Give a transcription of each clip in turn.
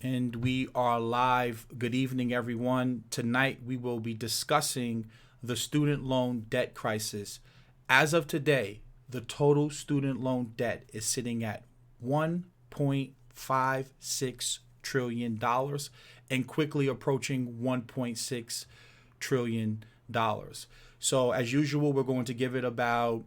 And we are live. Good evening, everyone. Tonight we will be discussing the student loan debt crisis. As of today, the total student loan debt is sitting at $1.56 trillion and quickly approaching $1.6 trillion. So as usual, we're going to give it about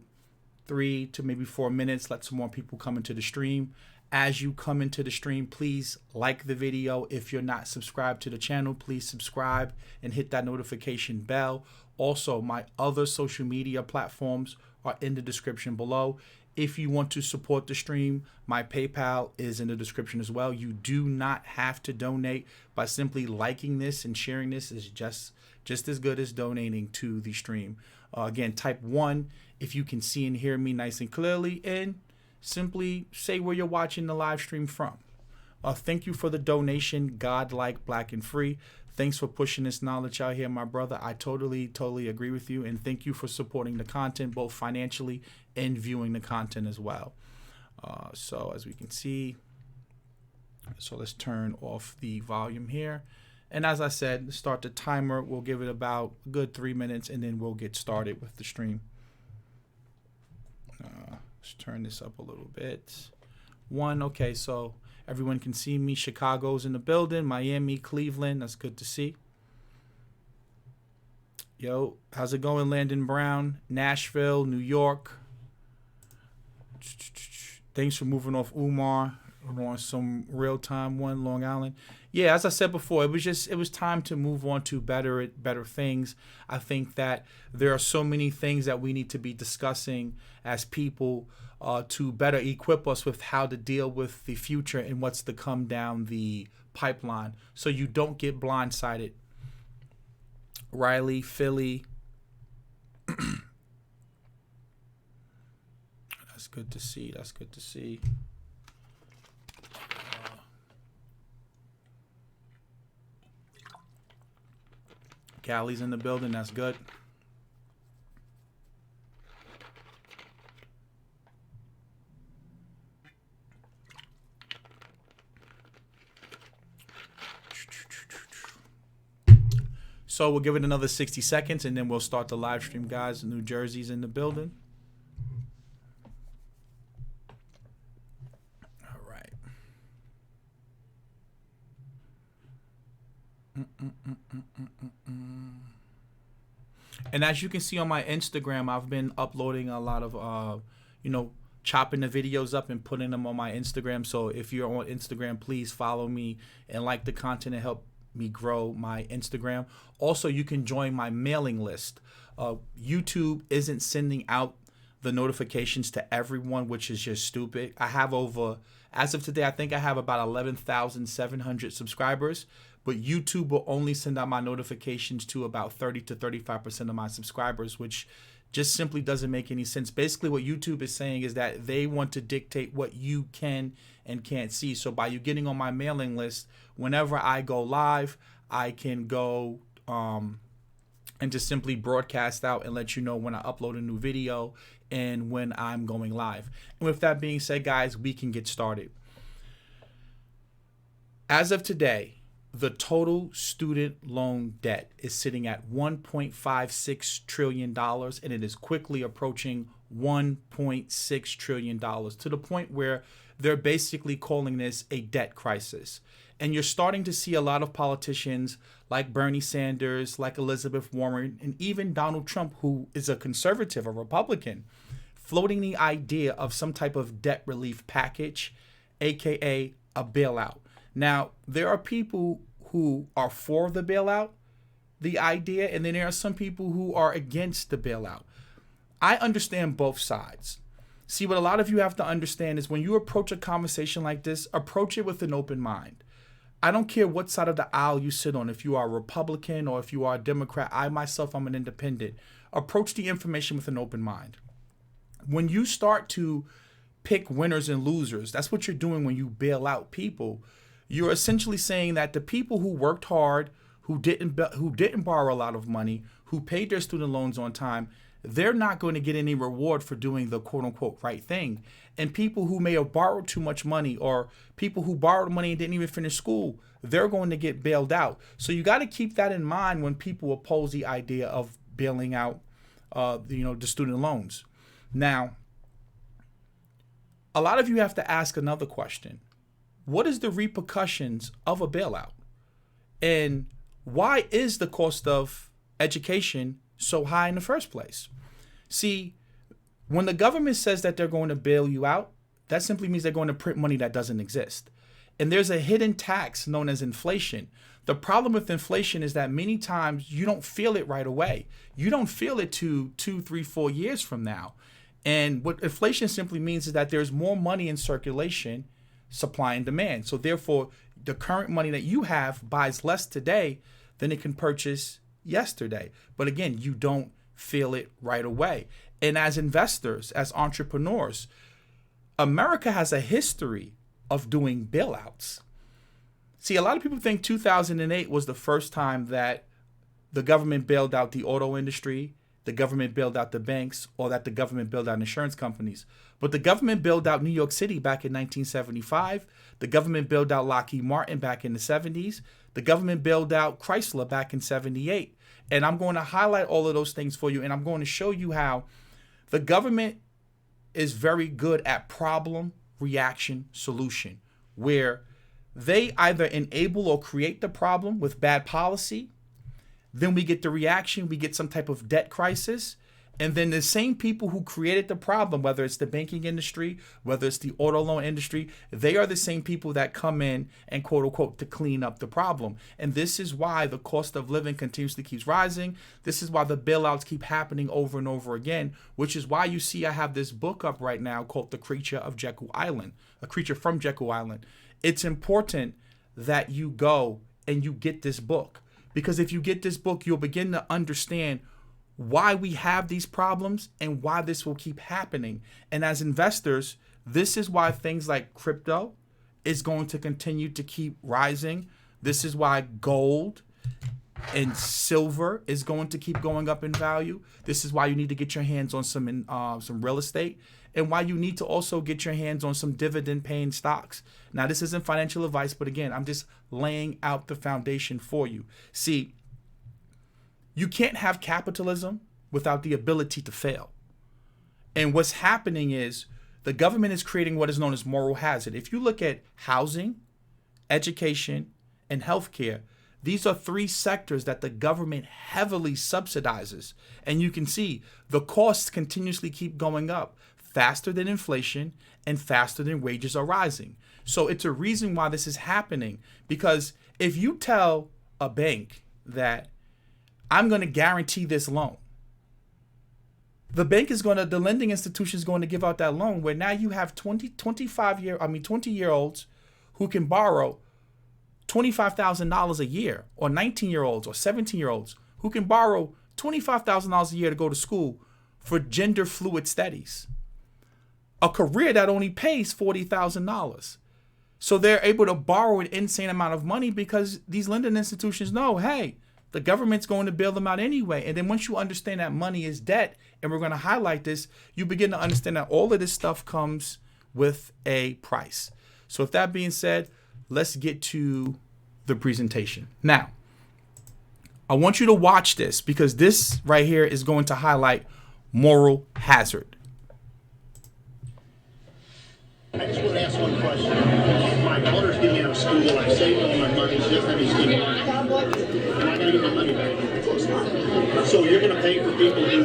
3 to maybe 4 minutes, let some more people come into the stream. As you come into the stream, please like the video. If you're not subscribed to the channel, please subscribe and hit that notification bell. Also, my other social media platforms are in the description below. If you want to support the stream, my PayPal is in the description as well. You do not have to donate. By simply liking this and sharing this is just as good as donating to the stream. Again, type 1 if you can see and hear me nice and clearly, and simply say where you're watching the live stream from. Thank you for the donation, Godlike Black and Free. Thanks for pushing this knowledge out here, my brother. I totally agree with you. And thank you for supporting the content, both financially and viewing the content as well. So as we can see, so let's turn off the volume here. And as I said, start the timer. We'll give it about a good 3 minutes, and then we'll get started with the stream. Let's turn this up a little bit. Okay, so everyone can see me. Chicago's in the building. Miami, Cleveland. That's good to see. Yo, how's it going, Landon Brown? Nashville, New York. Thanks for moving off Umar. We're on some real-time one, Long Island. Yeah, as I said before, it was time to move on to better things. I think that there are so many things that we need to be discussing as people to better equip us with how to deal with the future and what's to come down the pipeline, so you don't get blindsided. Riley, Philly. That's good to see. That's good to see. Callie's in the building. That's good. So we'll give it another 60 seconds, and then we'll start the live stream, guys. New Jersey's in the building. All right. And as you can see on my Instagram, I've been uploading a lot of, chopping the videos up and putting them on my Instagram. So if you're on Instagram, please follow me and like the content and help me grow my Instagram. Also, you can join my mailing list. YouTube isn't sending out the notifications to everyone, which is just stupid. I have as of today, I think I have about 11,700 subscribers. But YouTube will only send out my notifications to about 30 to 35% of my subscribers, which just simply doesn't make any sense. Basically, what YouTube is saying is that they want to dictate what you can and can't see. So by you getting on my mailing list, whenever I go live, I can go and just simply broadcast out and let you know when I upload a new video and when I'm going live. And with that being said, guys, we can get started. As of today, the total student loan debt is sitting at $1.56 trillion, and it is quickly approaching $1.6 trillion, to the point where they're basically calling this a debt crisis. And you're starting to see a lot of politicians like Bernie Sanders, like Elizabeth Warren, and even Donald Trump, who is a conservative, a Republican, floating the idea of some type of debt relief package, aka a bailout. Now, there are people who are for the bailout, the idea, and then there are some people who are against the bailout. I understand both sides. See, what a lot of you have to understand is when you approach a conversation like this, approach it with an open mind. I don't care what side of the aisle you sit on, if you are a Republican or if you are a Democrat. I myself, I'm an independent. Approach the information with an open mind. When you start to pick winners and losers, that's what you're doing when you bail out people. You're essentially saying that the people who worked hard, who didn't borrow a lot of money, who paid their student loans on time, they're not going to get any reward for doing the quote unquote right thing. And people who may have borrowed too much money, or people who borrowed money and didn't even finish school, they're going to get bailed out. So you got to keep that in mind when people oppose the idea of bailing out, the student loans. Now, a lot of you have to ask another question. What is the repercussions of a bailout? And why is the cost of education so high in the first place? See, when the government says that they're going to bail you out, that simply means they're going to print money that doesn't exist. And there's a hidden tax known as inflation. The problem with inflation is that many times you don't feel it right away. You don't feel it 2, 3, 4 years from now. And what inflation simply means is that there's more money in circulation, supply and demand. So therefore, the current money that you have buys less today than it can purchase yesterday. But again, you don't feel it right away. And as investors, as entrepreneurs, America has a history of doing bailouts. See, a lot of people think 2008 was the first time that the government bailed out the auto industry, the government bailed out the banks, or that the government bailed out insurance companies. But the government bailed out New York City back in 1975. The government bailed out Lockheed Martin back in the 70s. The government bailed out Chrysler back in 78. And I'm going to highlight all of those things for you. And I'm going to show you how the government is very good at problem, reaction, solution, where they either enable or create the problem with bad policy. Then we get the reaction, we get some type of debt crisis. And then the same people who created the problem, whether it's the banking industry, whether it's the auto loan industry, they are the same people that come in and quote unquote to clean up the problem. And this is why the cost of living continuously keeps rising. This is why the bailouts keep happening over and over again, which is why you see I have this book up right now called The Creature of Jekyll Island, A Creature from Jekyll Island. It's important that you go and you get this book, because if you get this book, you'll begin to understand why we have these problems and why this will keep happening. And as investors, this is why things like crypto is going to continue to keep rising. This is why gold and silver is going to keep going up in value. This is why you need to get your hands on some real estate, and why you need to also get your hands on some dividend paying stocks. Now, this isn't financial advice, but again, I'm just laying out the foundation for you. See, you can't have capitalism without the ability to fail. And what's happening is the government is creating what is known as moral hazard. If you look at housing, education, and healthcare, these are three sectors that the government heavily subsidizes. And you can see the costs continuously keep going up faster than inflation and faster than wages are rising. So it's a reason why this is happening, because if you tell a bank that I'm going to guarantee this loan, the lending institution is going to give out that loan, where now you have 20-year-olds who can borrow $25,000 a year, or 19-year-olds or 17-year-olds who can borrow $25,000 a year to go to school for gender fluid studies, a career that only pays $40,000. So they're able to borrow an insane amount of money because these lending institutions know, hey, the government's going to bail them out anyway. And then once you understand that money is debt, and we're going to highlight this, you begin to understand that all of this stuff comes with a price. So with that being said, let's get to the presentation. Now, I want you to watch this, because this right here is going to highlight moral hazard. I just want to ask one question. My daughter's getting out of school, and I saved all my money. She doesn't have any student loans. Am I going to get my money back? So you're going to pay for people who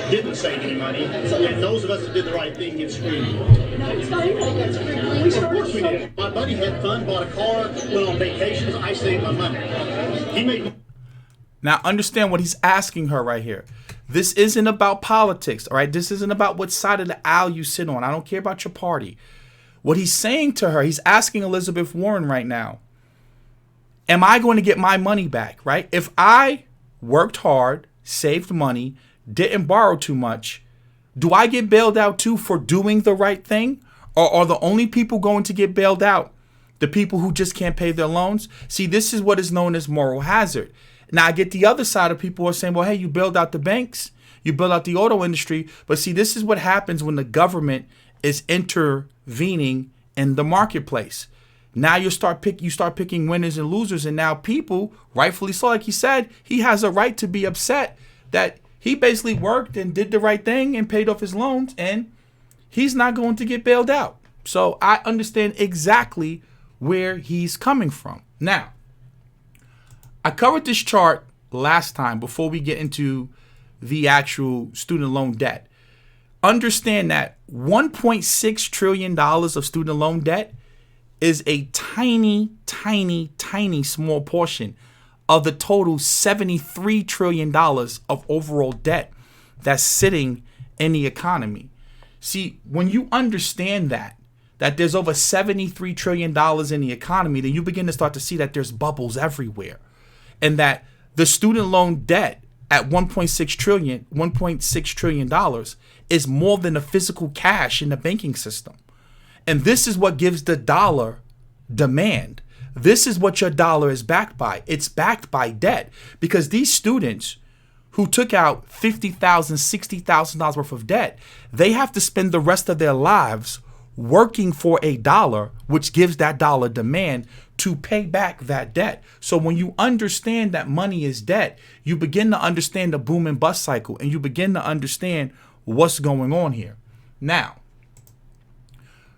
didn't save any money, and those of us that did the right thing get screwed. No, it's not even get screwed. Of course we did. My buddy had fun, bought a car, went on vacations. I saved my money. He made. Now understand what he's asking her right here. This isn't about politics, all right? This isn't about what side of the aisle you sit on. I don't care about your party. What he's saying to her, he's asking Elizabeth Warren right now, am I going to get my money back, right? If I worked hard, saved money, didn't borrow too much, do I get bailed out too for doing the right thing? Or are the only people going to get bailed out the people who just can't pay their loans? See, this is what is known as moral hazard. Now, I get the other side of people who are saying, well, hey, you bailed out the banks, You bail out the auto industry. But see, this is what happens when the government is intervening in the marketplace. Now you start picking winners and losers, and now people, rightfully so, like he said, he has a right to be upset that he basically worked and did the right thing and paid off his loans, and he's not going to get bailed out. So I understand exactly where he's coming from. Now, I covered this chart last time before we get into the actual student loan debt. Understand that $1.6 trillion of student loan debt is a tiny, tiny, tiny small portion of the total $73 trillion of overall debt that's sitting in the economy. See, when you understand that there's over $73 trillion in the economy, then you begin to start to see that there's bubbles everywhere. And that the student loan debt at $1.6 trillion is more than the physical cash in the banking system. And this is what gives the dollar demand. This is what your dollar is backed by. It's backed by debt, because these students who took out $50,000, $60,000 worth of debt, they have to spend the rest of their lives working for a dollar, which gives that dollar demand to pay back that debt. So when you understand that money is debt, you begin to understand the boom and bust cycle, and you begin to understand what's going on here. Now,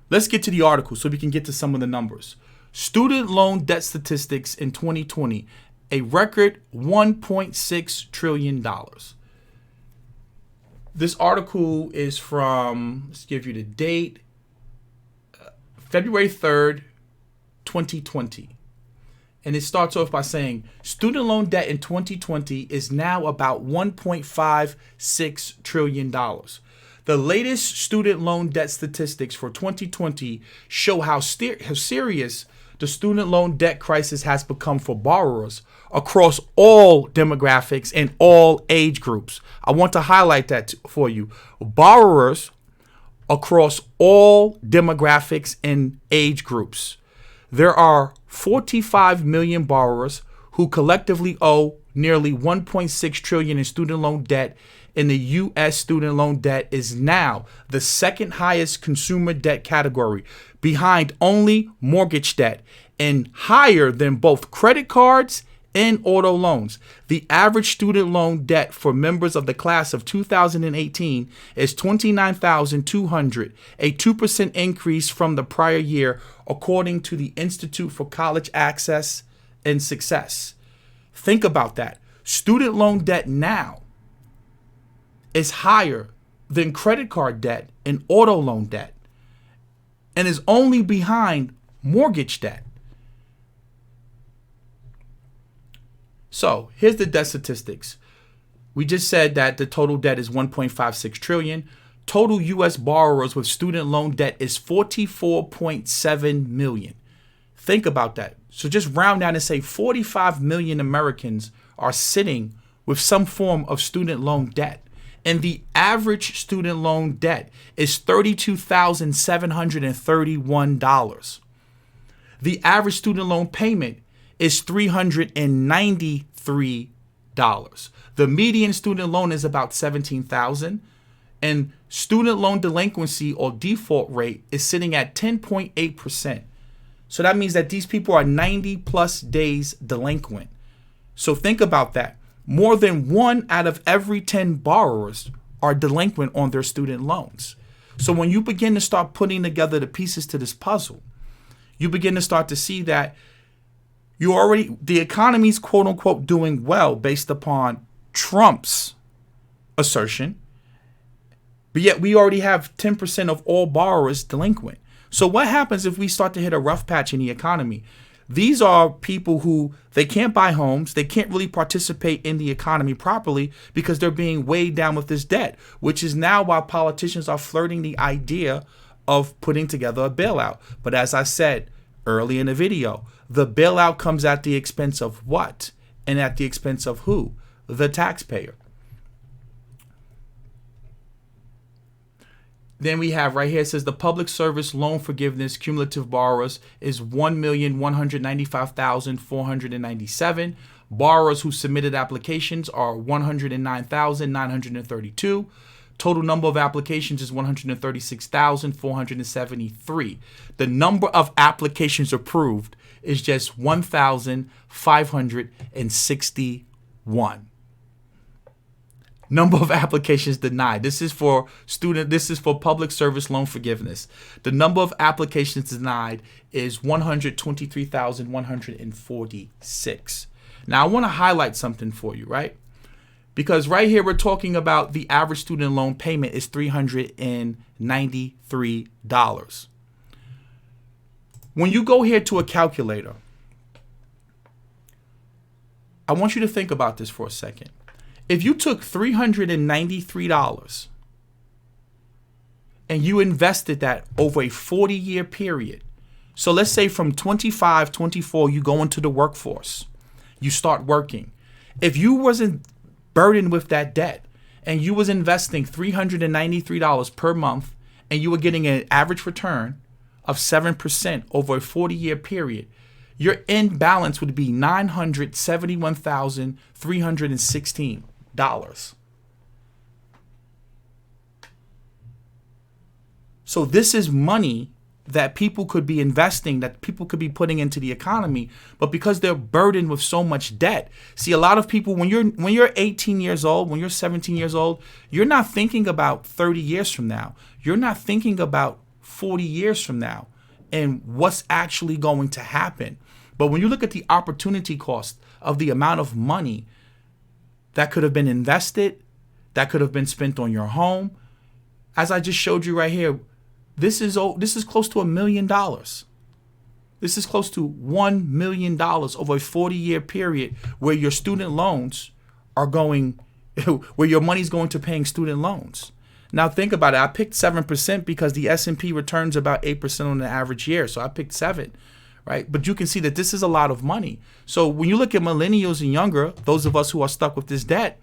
let's get to the article so we can get to some of the numbers. Student loan debt statistics in 2020, a record $1.6 trillion. This article is from, let's give you the date, February 3rd, 2020. And it starts off by saying student loan debt in 2020 is now about $1.56 trillion. The latest student loan debt statistics for 2020 show how serious the student loan debt crisis has become for borrowers across all demographics and all age groups. I want to highlight that for you. Borrowers across all demographics and age groups. There are 45 million borrowers who collectively owe nearly $1.6 trillion in student loan debt, and the U.S. student loan debt is now the second highest consumer debt category, behind only mortgage debt, and higher than both credit cards and auto loans. The average student loan debt for members of the class of 2018 is $29,200, a 2% increase from the prior year, according to the Institute for College Access and Success. Think about that. Student loan debt now is higher than credit card debt and auto loan debt, and is only behind mortgage debt. So here's the debt statistics. We just said that the total debt is $1.56 trillion. Total U.S. borrowers with student loan debt is 44.7 million. Think about that. So just round down and say 45 million Americans are sitting with some form of student loan debt. And the average student loan debt is $32,731. The average student loan payment is $393. The median student loan is about $17,000, and student loan delinquency or default rate is sitting at 10.8%. So that means that these people are 90 plus days delinquent. So think about that. More than 1 out of every 10 borrowers are delinquent on their student loans. So when you begin to start putting together the pieces to this puzzle, you begin to start to see that the economy's quote unquote doing well based upon Trump's assertion, but yet we already have 10% of all borrowers delinquent. So what happens if we start to hit a rough patch in the economy? These are people who, they can't buy homes, they can't really participate in the economy properly because they're being weighed down with this debt, which is now why politicians are flirting the idea of putting together a bailout. But as I said early in the video, the bailout comes at the expense of what? And at the expense of who? The taxpayer. Then we have right here, it says the public service loan forgiveness cumulative borrowers is 1,195,497. Borrowers who submitted applications are 109,932. Total number of applications is 136,473. The number of applications approved is just 1,561. Number of applications denied. This is for public service loan forgiveness. The number of applications denied is 123,146. Now I want to highlight something for you, right? Because right here we're talking about the average student loan payment is $393. When you go here to a calculator, I want you to think about this for a second. If you took $393 and you invested that over a 40-year period, so let's say from 25, 24, you go into the workforce, you start working. If you wasn't burdened with that debt and you was investing $393 per month and you were getting an average return of 7% over a 40-year period, your end balance would be $971,316. So this is money that people could be investing, that people could be putting into the economy, but because they're burdened with so much debt. See, a lot of people, when you're 18 years old, when you're 17 years old, you're not thinking about 30 years from now. You're not thinking about 40 years from now and what's actually going to happen. But when you look at the opportunity cost of the amount of money that could have been invested, that could have been spent on your home, as I just showed you right here, this is close to $1 million. This is close to $1 million over a 40-year period where your student loans are going, where your money's going to paying student loans. Now think about it. I picked 7% because the S&P returns about 8% on the average year. So I picked 7, right? But you can see that this is a lot of money. So when you look at millennials and younger, those of us who are stuck with this debt,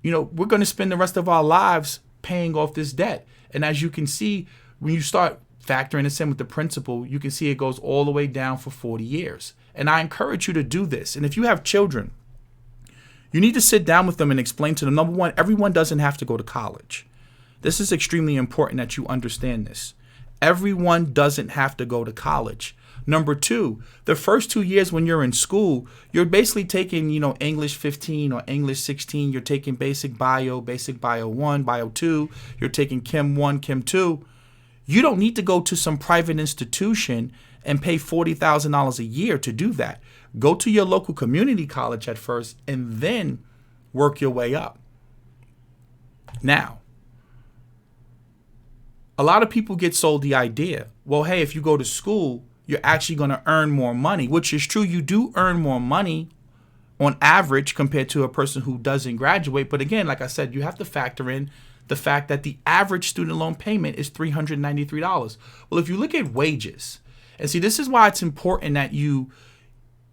we're going to spend the rest of our lives paying off this debt. And as you can see, when you start factoring this in with the principal, you can see it goes all the way down for 40 years. And I encourage you to do this. And if you have children, you need to sit down with them and explain to them, number one, everyone doesn't have to go to college. This is extremely important that you understand this. Everyone doesn't have to go to college. Number two, the first 2 years when you're in school, you're basically taking, English 15 or English 16. You're taking basic bio 1, bio 2. You're taking Chem 1, Chem 2. You don't need to go to some private institution and pay $40,000 a year to do that. Go to your local community college at first and then work your way up. Now, a lot of people get sold the idea, well, hey, if you go to school, you're actually going to earn more money, which is true. You do earn more money on average compared to a person who doesn't graduate. But again, like I said, you have to factor in the fact that the average student loan payment is $393. Well, if you look at wages, and see, this is why it's important that you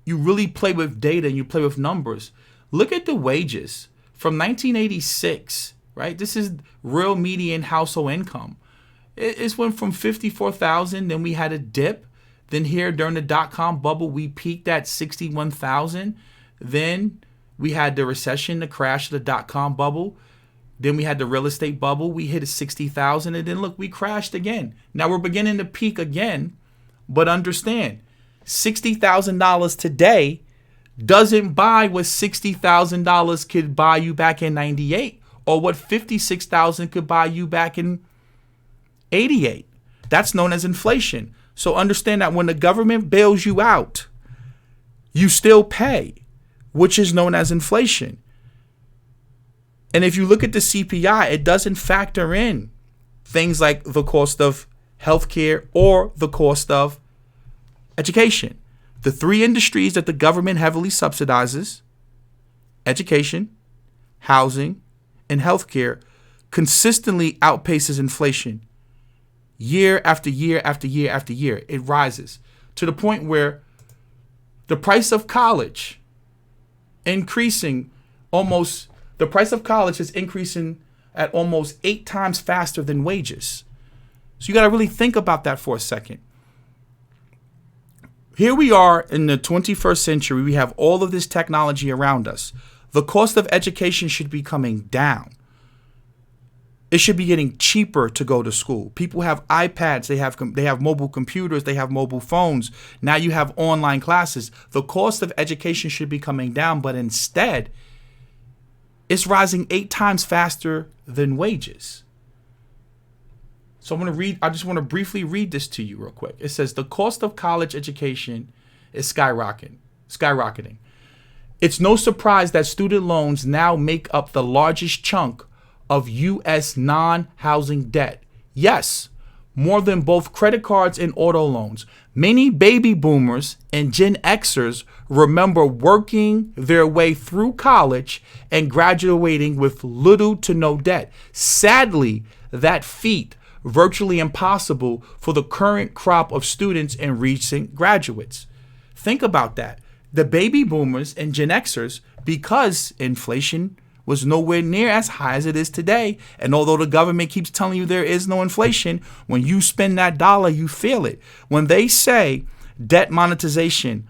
really play with data and you play with numbers. Look at the wages from 1986, right? This is real median household income. It went from 54,000, then we had a dip. Then here during the dot-com bubble, we peaked at 61,000. Then we had the recession, the crash of the dot-com bubble. Then we had the real estate bubble. We hit 60,000, and then look, we crashed again. Now we're beginning to peak again, but understand, $60,000 today doesn't buy what $60,000 could buy you back in 98, or what 56,000 could buy you back in 88. That's known as inflation. So understand that when the government bails you out, you still pay, which is known as inflation. And if you look at the CPI, it doesn't factor in things like the cost of healthcare or the cost of education. The three industries that the government heavily subsidizes, education, housing, and healthcare, consistently outpaces inflation. Year after year after year after year, it rises to the point where the price of college the price of college is increasing at almost 8 times faster than wages. So you got to really think about that for a second. Here we are in the 21st century. We have all of this technology around us. The cost of education should be coming down. It should be getting cheaper to go to school. People have iPads, they have mobile computers, they have mobile phones. Now you have online classes. The cost of education should be coming down, but instead, it's rising 8 times faster than wages. So I just want to briefly read this to you real quick. It says the cost of college education is skyrocketing. It's no surprise that student loans now make up the largest chunk of U.S. non-housing debt. Yes, more than both credit cards and auto loans. Many baby boomers and Gen Xers remember working their way through college and graduating with little to no debt. Sadly, that feat virtually impossible for the current crop of students and recent graduates. Think about that. The baby boomers and Gen Xers, because inflation was nowhere near as high as it is today, and although the government keeps telling you there is no inflation, when you spend that dollar, you feel it. When they say debt monetization,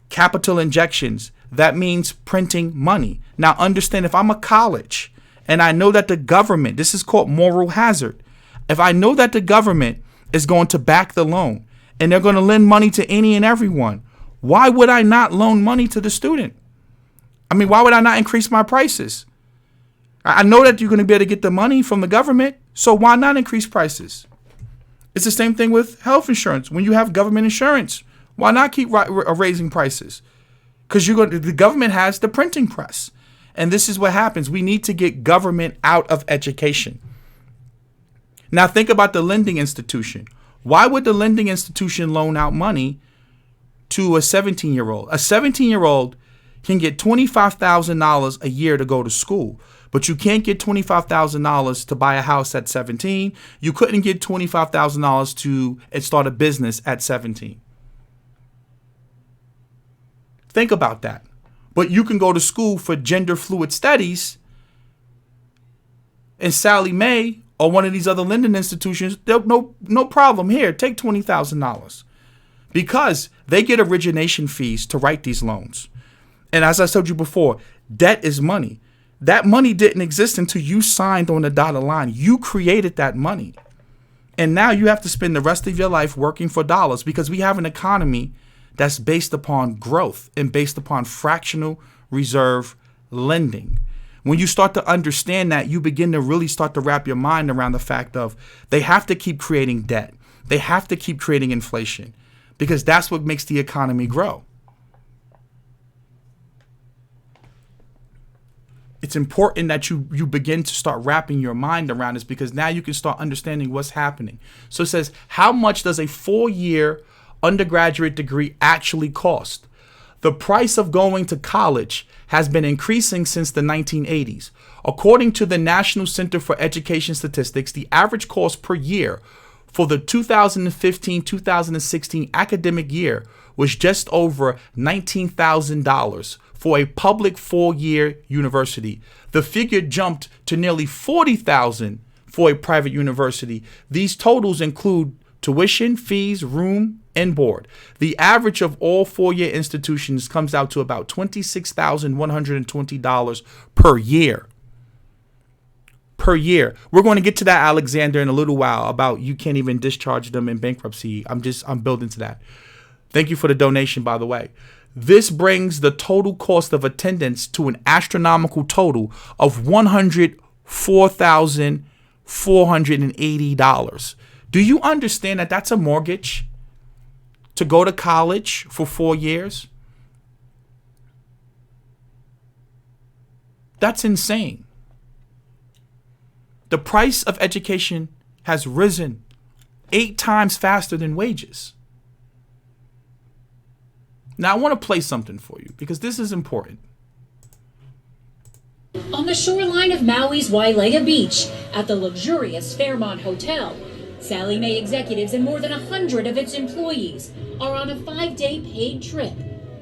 capital injections, that means printing money. Now understand, if I'm a college and I know that the government, this is called moral hazard, if I know that the government is going to back the loan and they're going to lend money to any and everyone, why would I not loan money to the student? I mean, why would I not increase my prices? I know that you're going to be able to get the money from the government, so why not increase prices? It's the same thing with health insurance. When you have government insurance, why not keep raising prices? Because the government has the printing press. And this is what happens. We need to get government out of education. Now think about the lending institution. Why would the lending institution loan out money to a 17-year-old? A 17-year-old can get $25,000 a year to go to school, but you can't get $25,000 to buy a house at 17. You couldn't get $25,000 to start a business at 17. Think about that. But you can go to school for gender fluid studies, and Sally Mae or one of these other lending institutions, no problem. Here, take $20,000 because they get origination fees to write these loans. And as I told you before, debt is money. That money didn't exist until you signed on the dotted line. You created that money. And now you have to spend the rest of your life working for dollars because we have an economy that's based upon growth and based upon fractional reserve lending. When you start to understand that, you begin to really start to wrap your mind around the fact of they have to keep creating debt. They have to keep creating inflation because that's what makes the economy grow. It's important that you begin to start wrapping your mind around this because now you can start understanding what's happening. So it says, how much does a 4-year undergraduate degree actually cost? The price of going to college has been increasing since the 1980s. According to the National Center for Education Statistics, the average cost per year for the 2015-2016 academic year was just over $19,000 for a public 4-year university. The figure jumped to nearly $40,000 for a private university. These totals include tuition, fees, room, and board. The average of all 4-year institutions comes out to about $26,120 per year. Per year. We're going to get to that, Alexander, in a little while about you can't even discharge them in bankruptcy. I'm building to that. Thank you for the donation, by the way. This brings the total cost of attendance to an astronomical total of $104,480. Do you understand that that's a mortgage to go to college for 4 years? That's insane. The price of education has risen 8 times faster than wages. Now, I want to play something for you because this is important. On the shoreline of Maui's Wailea Beach, at the luxurious Fairmont Hotel, Sally Mae executives and more than 100 of its employees are on a 5-day paid trip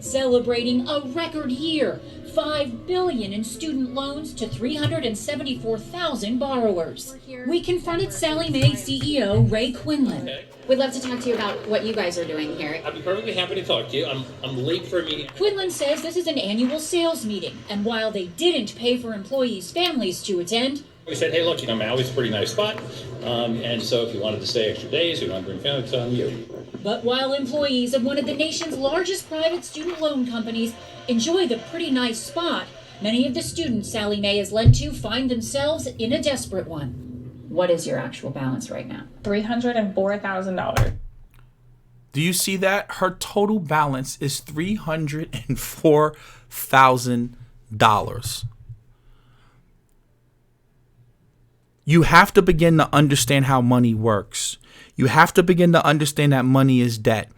celebrating a record year, $5 billion in student loans to 374,000 borrowers. We confronted Sallie Mae CEO Ray Quinlan. Okay. We'd love to talk to you about what you guys are doing here. I'd be perfectly happy to talk to you. I'm late for a meeting. Quinlan says this is an annual sales meeting, and while they didn't pay for employees' families to attend, We said, hey, look, Maui's a pretty nice spot, and so if you wanted to stay extra days, you want to bring family, it's on you. but while employees of one of the nation's largest private student loan companies enjoy the pretty nice spot, many of the students Sallie Mae has lent to find themselves in a desperate one. What is your actual balance right now? $304,000. Do you see that? Her total balance is $304,000. You have to begin to understand how money works. You have to begin to understand that money is debt.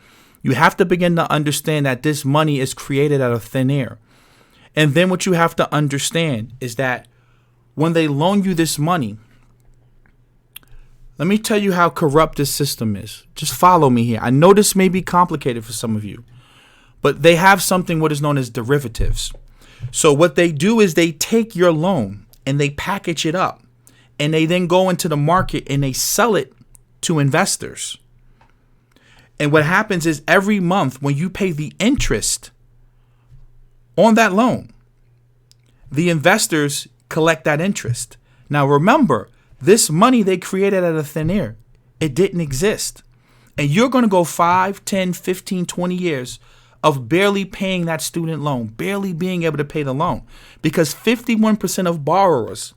You have to begin to understand that this money is created out of thin air. And then what you have to understand is that when they loan you this money, let me tell you how corrupt this system is. Just follow me here. I know this may be complicated for some of you, but they have something what is known as derivatives. So what they do is they take your loan and they package it up, and they then go into the market and they sell it to investors. And what happens is every month when you pay the interest on that loan, the investors collect that interest. Now remember, this money they created out of thin air. It didn't exist. And you're going to go 5, 10, 15, 20 years of barely paying that student loan, barely being able to pay the loan, because 51% of borrowers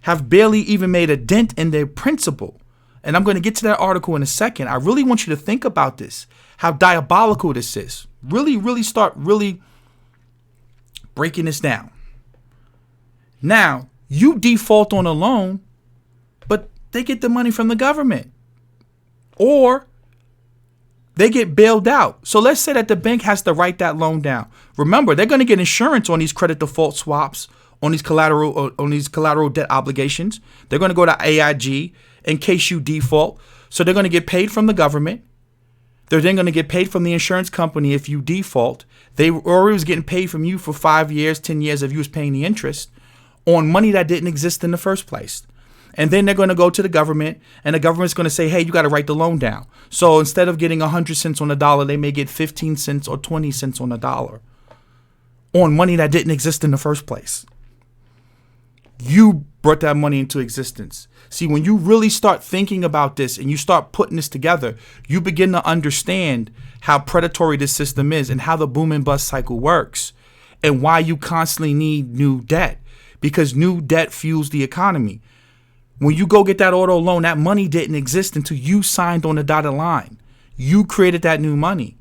have barely even made a dent in their principal. And I'm going to get to that article in a second. I really want you to think about this, how diabolical this is. Really start breaking this down. Now, you default on a loan, but they get the money from the government, or they get bailed out. So let's say that the bank has to write that loan down. Remember, they're going to get insurance on these credit default swaps, on these collateral debt obligations. They're going to go to AIG in case you default. So they're going to get paid from the government. They're then going to get paid from the insurance company if you default. They already was getting paid from you for 5 years, 10 years if you was paying the interest on money that didn't exist in the first place. And then they're going to go to the government, and the government's going to say, hey, you got to write the loan down. So instead of getting 100 cents on the dollar, they may get 15 cents or 20 cents on the dollar on money that didn't exist in the first place. You brought that money into existence. See, when you really start thinking about this and you start putting this together, you begin to understand how predatory this system is and how the boom and bust cycle works and why you constantly need new debt, because new debt fuels the economy. When you go get that auto loan, that money didn't exist until you signed on the dotted line. You created that new money.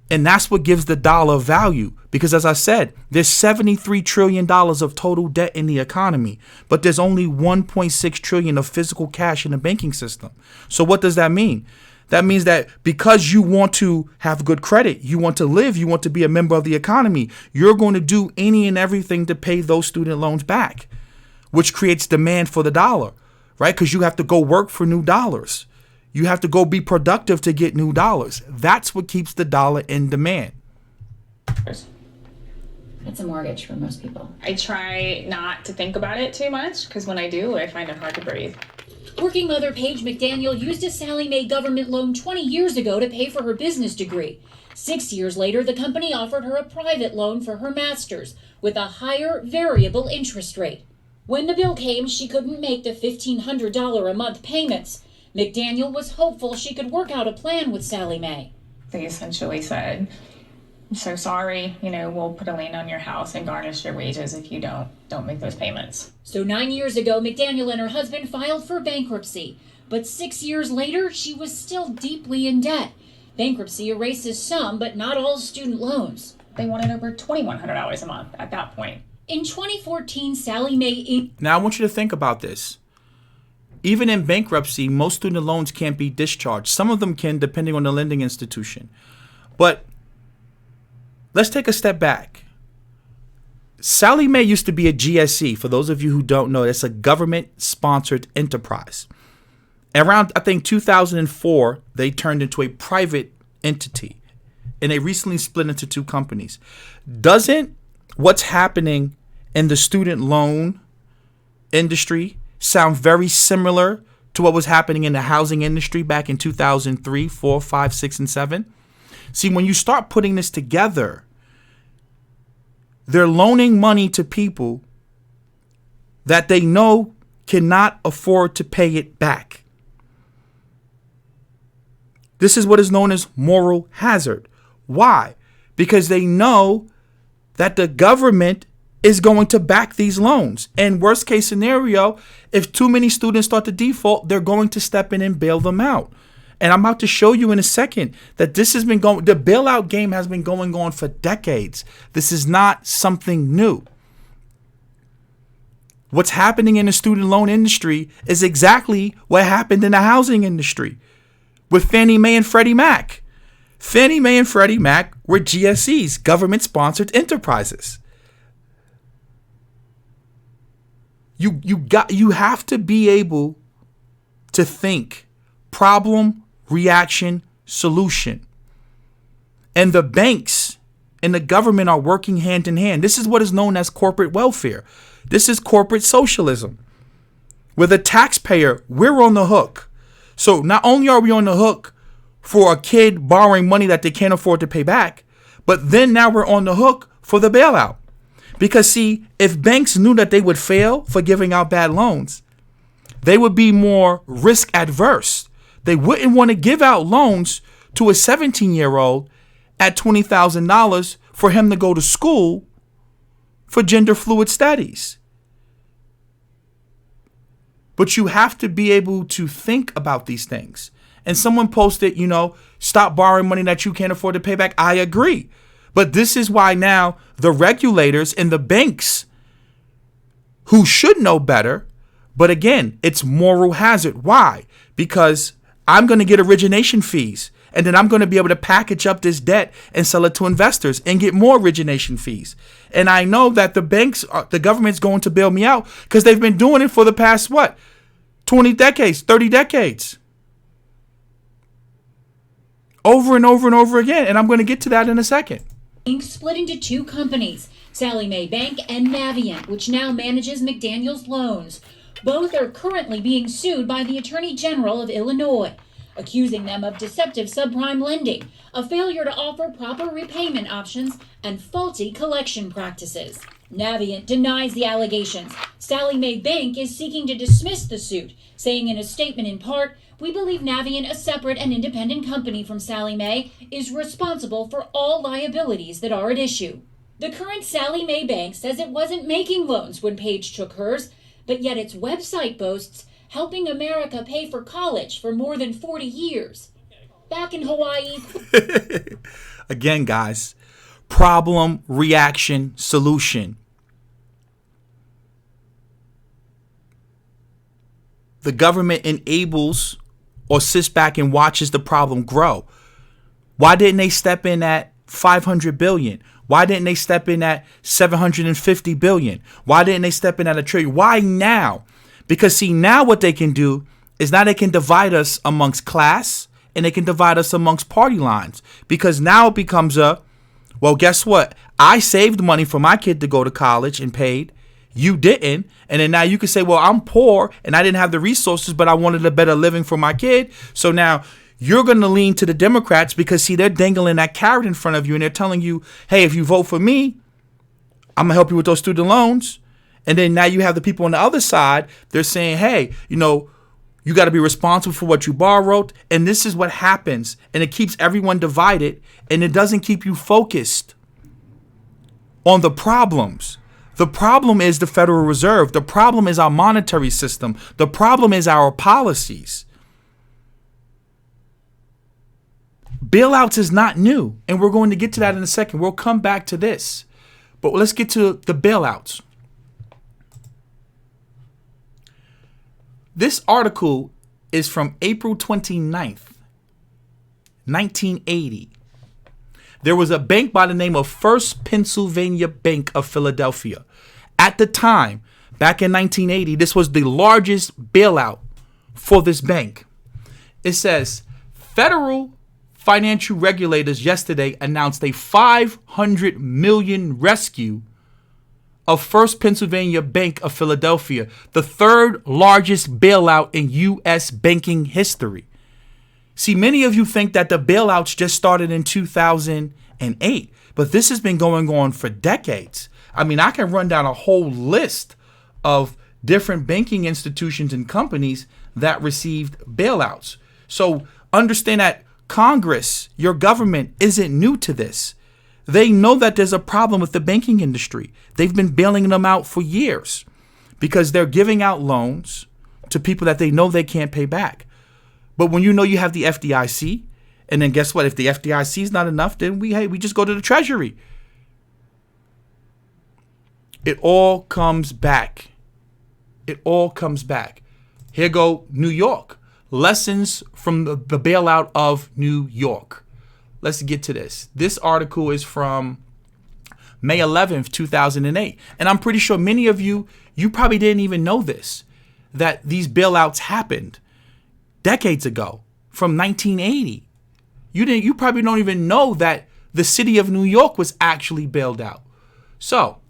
And that's what gives the dollar value. Because as I said, there's $73 trillion of total debt in the economy, but there's only $1.6 trillion of physical cash in the banking system. So what does that mean? That means that because you want to have good credit, you want to live, you want to be a member of the economy, you're going to do any and everything to pay those student loans back, which creates demand for the dollar, right? Because you have to go work for new dollars. You have to go be productive to get new dollars. That's what keeps the dollar in demand. It's a mortgage for most people. I try not to think about it too much, because when I do, I find it hard to breathe. Working mother Paige McDaniel used a Sallie Mae government loan 20 years ago to pay for her business degree. 6 years later, the company offered her a private loan for her master's with a higher variable interest rate. When the bill came, she couldn't make the $1,500 a month payments. McDaniel was hopeful she could work out a plan with Sallie Mae. They essentially said, I'm so sorry, we'll put a lien on your house and garnish your wages if you don't make those payments. So 9 years ago, McDaniel and her husband filed for bankruptcy. But 6 years later, she was still deeply in debt. Bankruptcy erases some, but not all student loans. They wanted over $2,100 a month at that point. In 2014, Sallie Mae... Now I want you to think about this. Even in bankruptcy, most student loans can't be discharged. Some of them can, depending on the lending institution. But let's take a step back. Sallie Mae used to be a GSE. For those of you who don't know, it's a government-sponsored enterprise. Around, I think, 2004, they turned into a private entity. and they recently split into two companies. Doesn't what's happening in the student loan industry sound very similar to what was happening in the housing industry back in 2003, 4, 5, 6, and 7? See, when you start putting this together, they're loaning money to people that they know cannot afford to pay it back. This is what is known as moral hazard. Why? Because they know that the government is going to back these loans. And worst case scenario, if too many students start to default, they're going to step in and bail them out. And I'm about to show you in a second that this has been going, the bailout game has been going on for decades. This is not something new. What's happening in the student loan industry is exactly what happened in the housing industry with Fannie Mae and Freddie Mac. Fannie Mae and Freddie Mac were GSEs, government-sponsored enterprises. You have to be able to think problem, reaction, solution. And the banks and the government are working hand in hand. This is what is known as corporate welfare. This is corporate socialism. With a taxpayer, we're on the hook. So not only are we on the hook for a kid borrowing money that they can't afford to pay back, but then now we're on the hook for the bailout. Because see, if banks knew that they would fail for giving out bad loans, they would be more risk adverse. They wouldn't want to give out loans to a 17-year-old at $20,000 for him to go to school for gender fluid studies. But you have to be able to think about these things. And someone posted, stop borrowing money that you can't afford to pay back. I agree. But this is why now the regulators and the banks, who should know better, but again, it's moral hazard. Why? Because I'm going to get origination fees, and then I'm going to be able to package up this debt and sell it to investors and get more origination fees. And I know that the government's going to bail me out because they've been doing it for the past, 20 decades, 30 decades. Over and over and over again. And I'm going to get to that in a second. Split into two companies, Sallie Mae Bank and Navient, which now manages McDaniel's loans. Both are currently being sued by the Attorney General of Illinois, accusing them of deceptive subprime lending, a failure to offer proper repayment options, and faulty collection practices. Navient denies the allegations. Sallie Mae Bank is seeking to dismiss the suit, saying in a statement in part, "We believe Navient, a separate and independent company from Sallie Mae, is responsible for all liabilities that are at issue." The current Sallie Mae Bank says it wasn't making loans when Page took hers, but yet its website boasts helping America pay for college for more than 40 years. Back in Hawaii. Again, guys, problem, reaction, solution. The government enables or sits back and watches the problem grow. Why didn't they step in at $500 billion? Why didn't they step in at $750 billion? Why didn't they step in at $1 trillion? Why now? Because see, now what they can do is now they can divide us amongst class and they can divide us amongst party lines. Because now it becomes well, guess what? I saved money for my kid to go to college and paid. You didn't. And then now you can say, well, I'm poor and I didn't have the resources, but I wanted a better living for my kid. So now you're going to lean to the Democrats because, see, they're dangling that carrot in front of you and they're telling you, hey, if you vote for me, I'm going to help you with those student loans. And then now you have the people on the other side. They're saying, hey, you got to be responsible for what you borrowed. And this is what happens. And it keeps everyone divided and it doesn't keep you focused on the problems. The problem is the Federal Reserve. The problem is our monetary system. The problem is our policies. Bailouts is not new, and we're going to get to that in a second. We'll come back to this. But let's get to the bailouts. This article is from April 29th, 1980. There was a bank by the name of First Pennsylvania Bank of Philadelphia. At the time, back in 1980, this was the largest bailout for this bank. It says, federal financial regulators yesterday announced a $500 million rescue of First Pennsylvania Bank of Philadelphia, the third largest bailout in U.S. banking history. See, many of you think that the bailouts just started in 2008, but this has been going on for decades. I mean, I can run down a whole list of different banking institutions and companies that received bailouts. So understand that Congress, your government, isn't new to this. They know that there's a problem with the banking industry. They've been bailing them out for years because they're giving out loans to people that they know they can't pay back. But when you know you have the FDIC, and then guess what? If the FDIC is not enough, then we just go to the Treasury. It all comes back. It all comes back. Here go New York. Lessons from the bailout of New York. Let's get to this. This article is from May 11th, 2008. And I'm pretty sure many of you probably didn't even know this, that these bailouts happened decades ago from 1980. You probably don't even know that the city of New York was actually bailed out. So,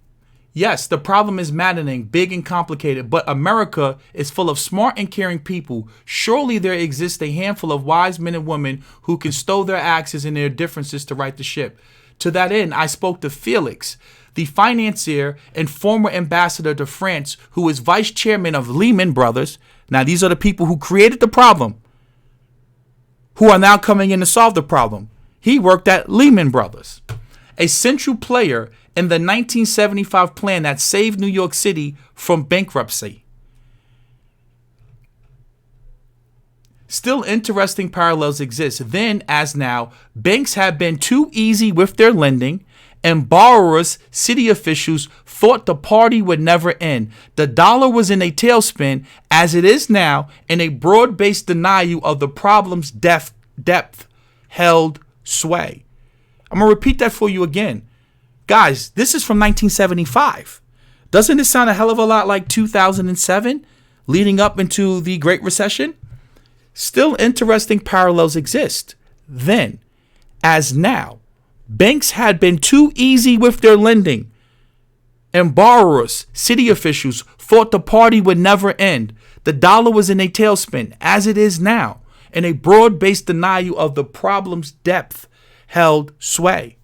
yes, the problem is maddening, big and complicated, but America is full of smart and caring people. Surely there exists a handful of wise men and women who can stow their axes and their differences to right the ship. To that end, I spoke to Felix, the financier and former ambassador to France, who is vice chairman of Lehman Brothers. Now, these are the people who created the problem, who are now coming in to solve the problem. He worked at Lehman Brothers, a central player in the 1975 plan that saved New York City from bankruptcy. Still, interesting parallels exist. Then, as now, banks have been too easy with their lending, and borrowers, city officials, thought the party would never end. The dollar was in a tailspin, as it is now, and a broad-based denial of the problem's depth held sway. I'm going to repeat that for you again. Guys, this is from 1975. Doesn't it sound a hell of a lot like 2007, leading up into the Great Recession? Still, interesting parallels exist. Then, as now, banks had been too easy with their lending, and borrowers, city officials, thought the party would never end. The dollar was in a tailspin, as it is now, and a broad-based denial of the problem's depth held sway.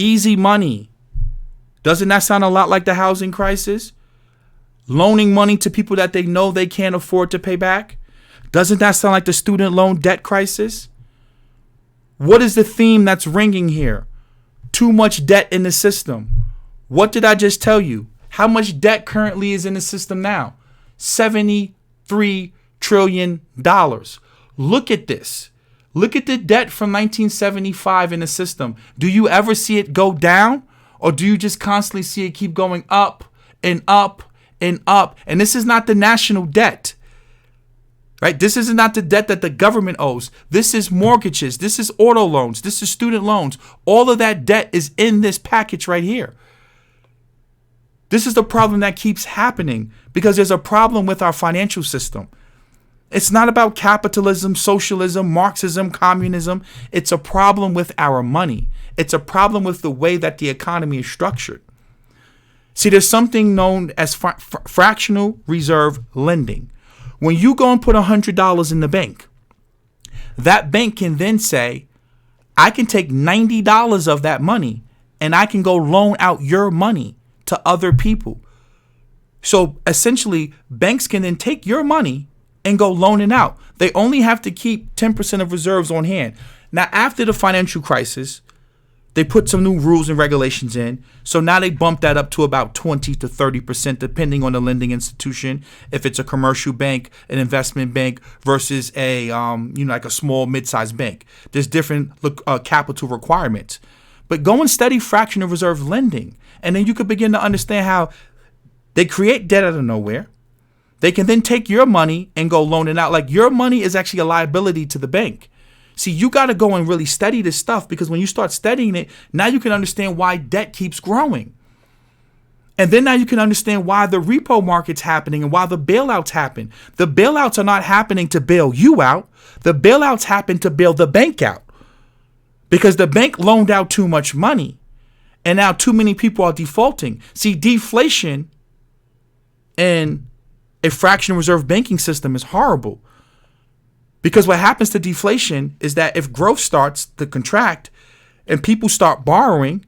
Easy money. Doesn't that sound a lot like the housing crisis? Loaning money to people that they know they can't afford to pay back? Doesn't that sound like the student loan debt crisis? What is the theme that's ringing here? Too much debt in the system. What did I just tell you? How much debt currently is in the system now? $73 trillion. Look at this. Look at the debt from 1975 in the system. Do you ever see it go down? Or do you just constantly see it keep going up and up and up? And this is not the national debt, right? This is not the debt that the government owes. This is mortgages. This is auto loans. This is student loans. All of that debt is in this package right here. This is the problem that keeps happening because there's a problem with our financial system. It's not about capitalism, socialism, Marxism, communism. It's a problem with our money. It's a problem with the way that the economy is structured. See, there's something known as fractional reserve lending. When you go and put $100 in the bank, that bank can then say, I can take $90 of that money and I can go loan out your money to other people. So essentially, banks can then take your money and go loan it out. They only have to keep 10% of reserves on hand. Now, after the financial crisis, they put some new rules and regulations in. So now they bump that up to about 20 to 30%, depending on the lending institution. If it's a commercial bank, an investment bank versus a, like a small mid-sized bank, there's different capital requirements. But go and study fractional reserve lending, and then you could begin to understand how they create debt out of nowhere. They can then take your money and go loan it out. Like your money is actually a liability to the bank. See, you got to go and really study this stuff because when you start studying it, now you can understand why debt keeps growing. And then now you can understand why the repo market's happening and why the bailouts happen. The bailouts are not happening to bail you out. The bailouts happen to bail the bank out because the bank loaned out too much money and now too many people are defaulting. See, deflation in a fractional reserve banking system is horrible because what happens to deflation is that if growth starts to contract and people start borrowing,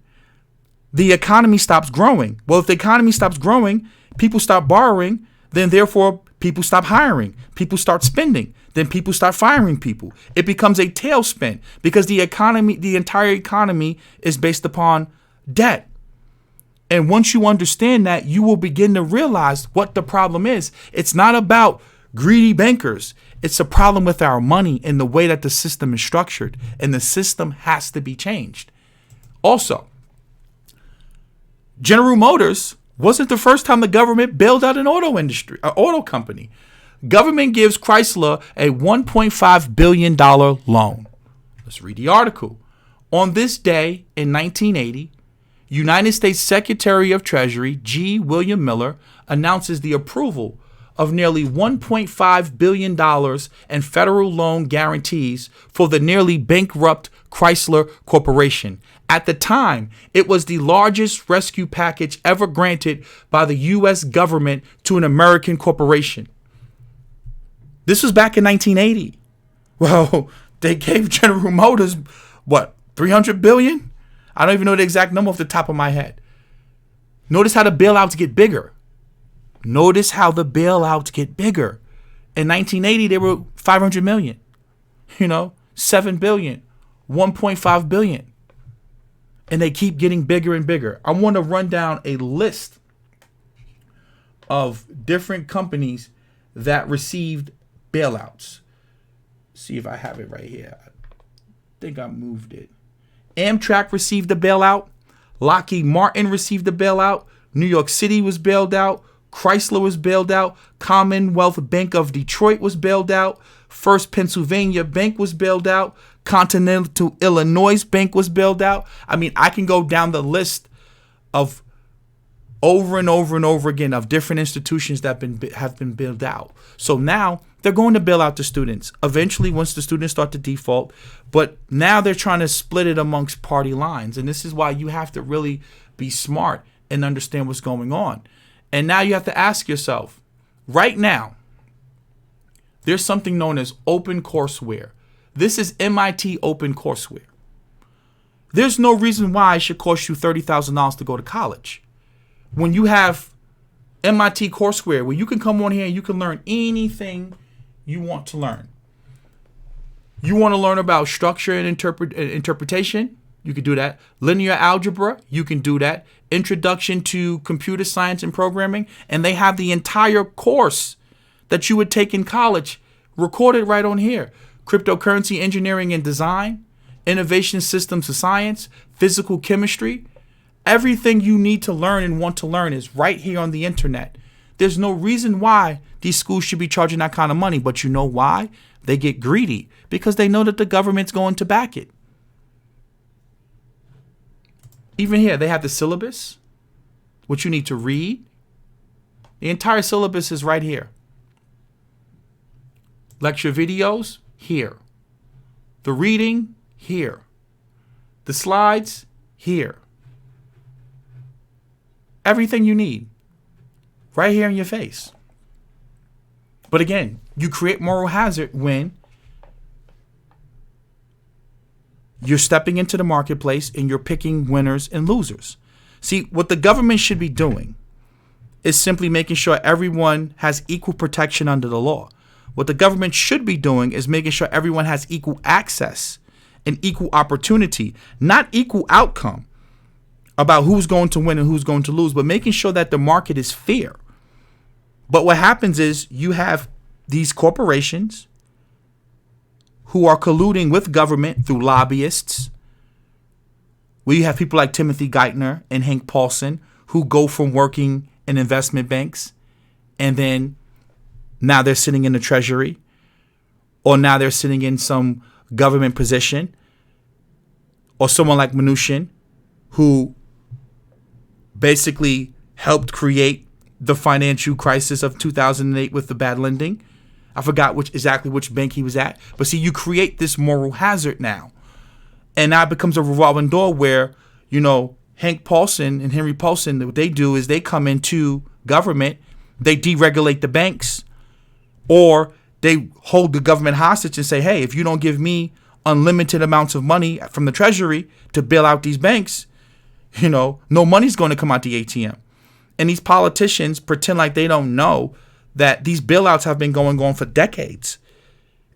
the economy stops growing. Well, if the economy stops growing, people stop borrowing, then therefore people stop hiring, people start spending, then people start firing people. It becomes a tailspin because the entire economy is based upon debt. And once you understand that, you will begin to realize what the problem is. It's not about greedy bankers. It's a problem with our money and the way that the system is structured, and the system has to be changed. Also, General Motors wasn't the first time the government bailed out an auto company. Government gives Chrysler a $1.5 billion loan. Let's read the article. On this day in 1980, United States Secretary of Treasury G. William Miller announces the approval of nearly $1.5 billion in federal loan guarantees for the nearly bankrupt Chrysler Corporation. At the time, it was the largest rescue package ever granted by the U.S. government to an American corporation. This was back in 1980. Well, they gave General Motors, what, $300 billion? I don't even know the exact number off the top of my head. Notice how the bailouts get bigger. Notice how the bailouts get bigger. In 1980, they were $500 million. $7 billion, $1.5 billion. And they keep getting bigger and bigger. I want to run down a list of different companies that received bailouts. See if I have it right here. I think I moved it. Amtrak received a bailout. Lockheed Martin received a bailout. New York City was bailed out. Chrysler was bailed out. Commonwealth Bank of Detroit was bailed out. First Pennsylvania Bank was bailed out. Continental Illinois Bank was bailed out. I mean, I can go down the list of over and over and over again of different institutions that have been bailed out. So now they're going to bail out the students eventually once the students start to default. But now they're trying to split it amongst party lines. And this is why you have to really be smart and understand what's going on. And now you have to ask yourself, right now, there's something known as open courseware. This is MIT open courseware. There's no reason why it should cost you $30,000 to go to college. When you have MIT courseware, where you can come on here and you can learn anything you want to learn. You want to learn about structure and interpretation? You can do that. Linear algebra? You can do that. Introduction to computer science and programming? And they have the entire course that you would take in college recorded right on here. Cryptocurrency engineering and design, innovation systems of science, physical chemistry. Everything you need to learn and want to learn is right here on the internet. There's no reason why these schools should be charging that kind of money. But you know why? They get greedy because they know that the government's going to back it. Even here, they have the syllabus, which you need to read. The entire syllabus is right here. Lecture videos, here. The reading, here. The slides, here. Everything you need, right here in your face. But again, you create moral hazard when you're stepping into the marketplace and you're picking winners and losers. See, what the government should be doing is simply making sure everyone has equal protection under the law. What the government should be doing is making sure everyone has equal access and equal opportunity, not equal outcome about who's going to win and who's going to lose, but making sure that the market is fair. But what happens is you have these corporations who are colluding with government through lobbyists. Where you have people like Timothy Geithner and Hank Paulson who go from working in investment banks and then now they're sitting in the Treasury, or now they're sitting in some government position, or someone like Mnuchin who basically helped create the financial crisis of 2008 with the bad lending. I forgot exactly which bank he was at. But see, you create this moral hazard now. And now it becomes a revolving door where, Hank Paulson and Henry Paulson, what they do is they come into government, they deregulate the banks, or they hold the government hostage and say, hey, if you don't give me unlimited amounts of money from the Treasury to bail out these banks, no money's going to come out the ATM. And these politicians pretend like they don't know that these bailouts have been going on for decades.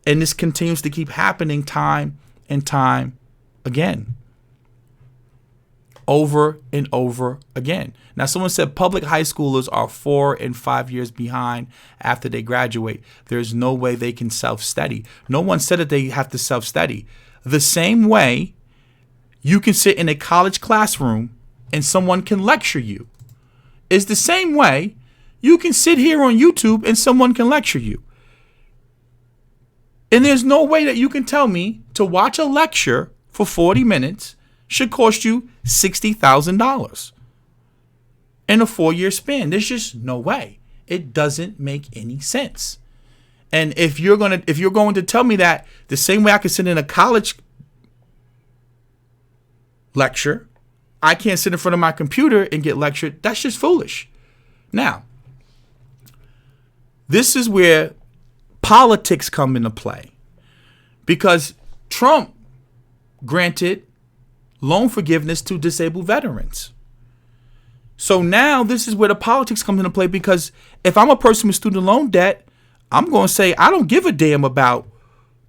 And this continues to keep happening time and time again. Over and over again. Now, someone said public high schoolers are 4 and 5 years behind after they graduate. There's no way they can self-study. No one said that they have to self-study. The same way you can sit in a college classroom and someone can lecture you is the same way you can sit here on YouTube and someone can lecture you. And there's no way that you can tell me to watch a lecture for 40 minutes should cost you $60,000 in a 4-year span. There's just no way. It doesn't make any sense. And if you're going to tell me that the same way I can sit in a college lecture, I can't sit in front of my computer and get lectured, that's just foolish. Now, this is where politics come into play, because Trump granted loan forgiveness to disabled veterans. So now this is where the politics comes into play, because if I'm a person with student loan debt, I'm going to say, I don't give a damn about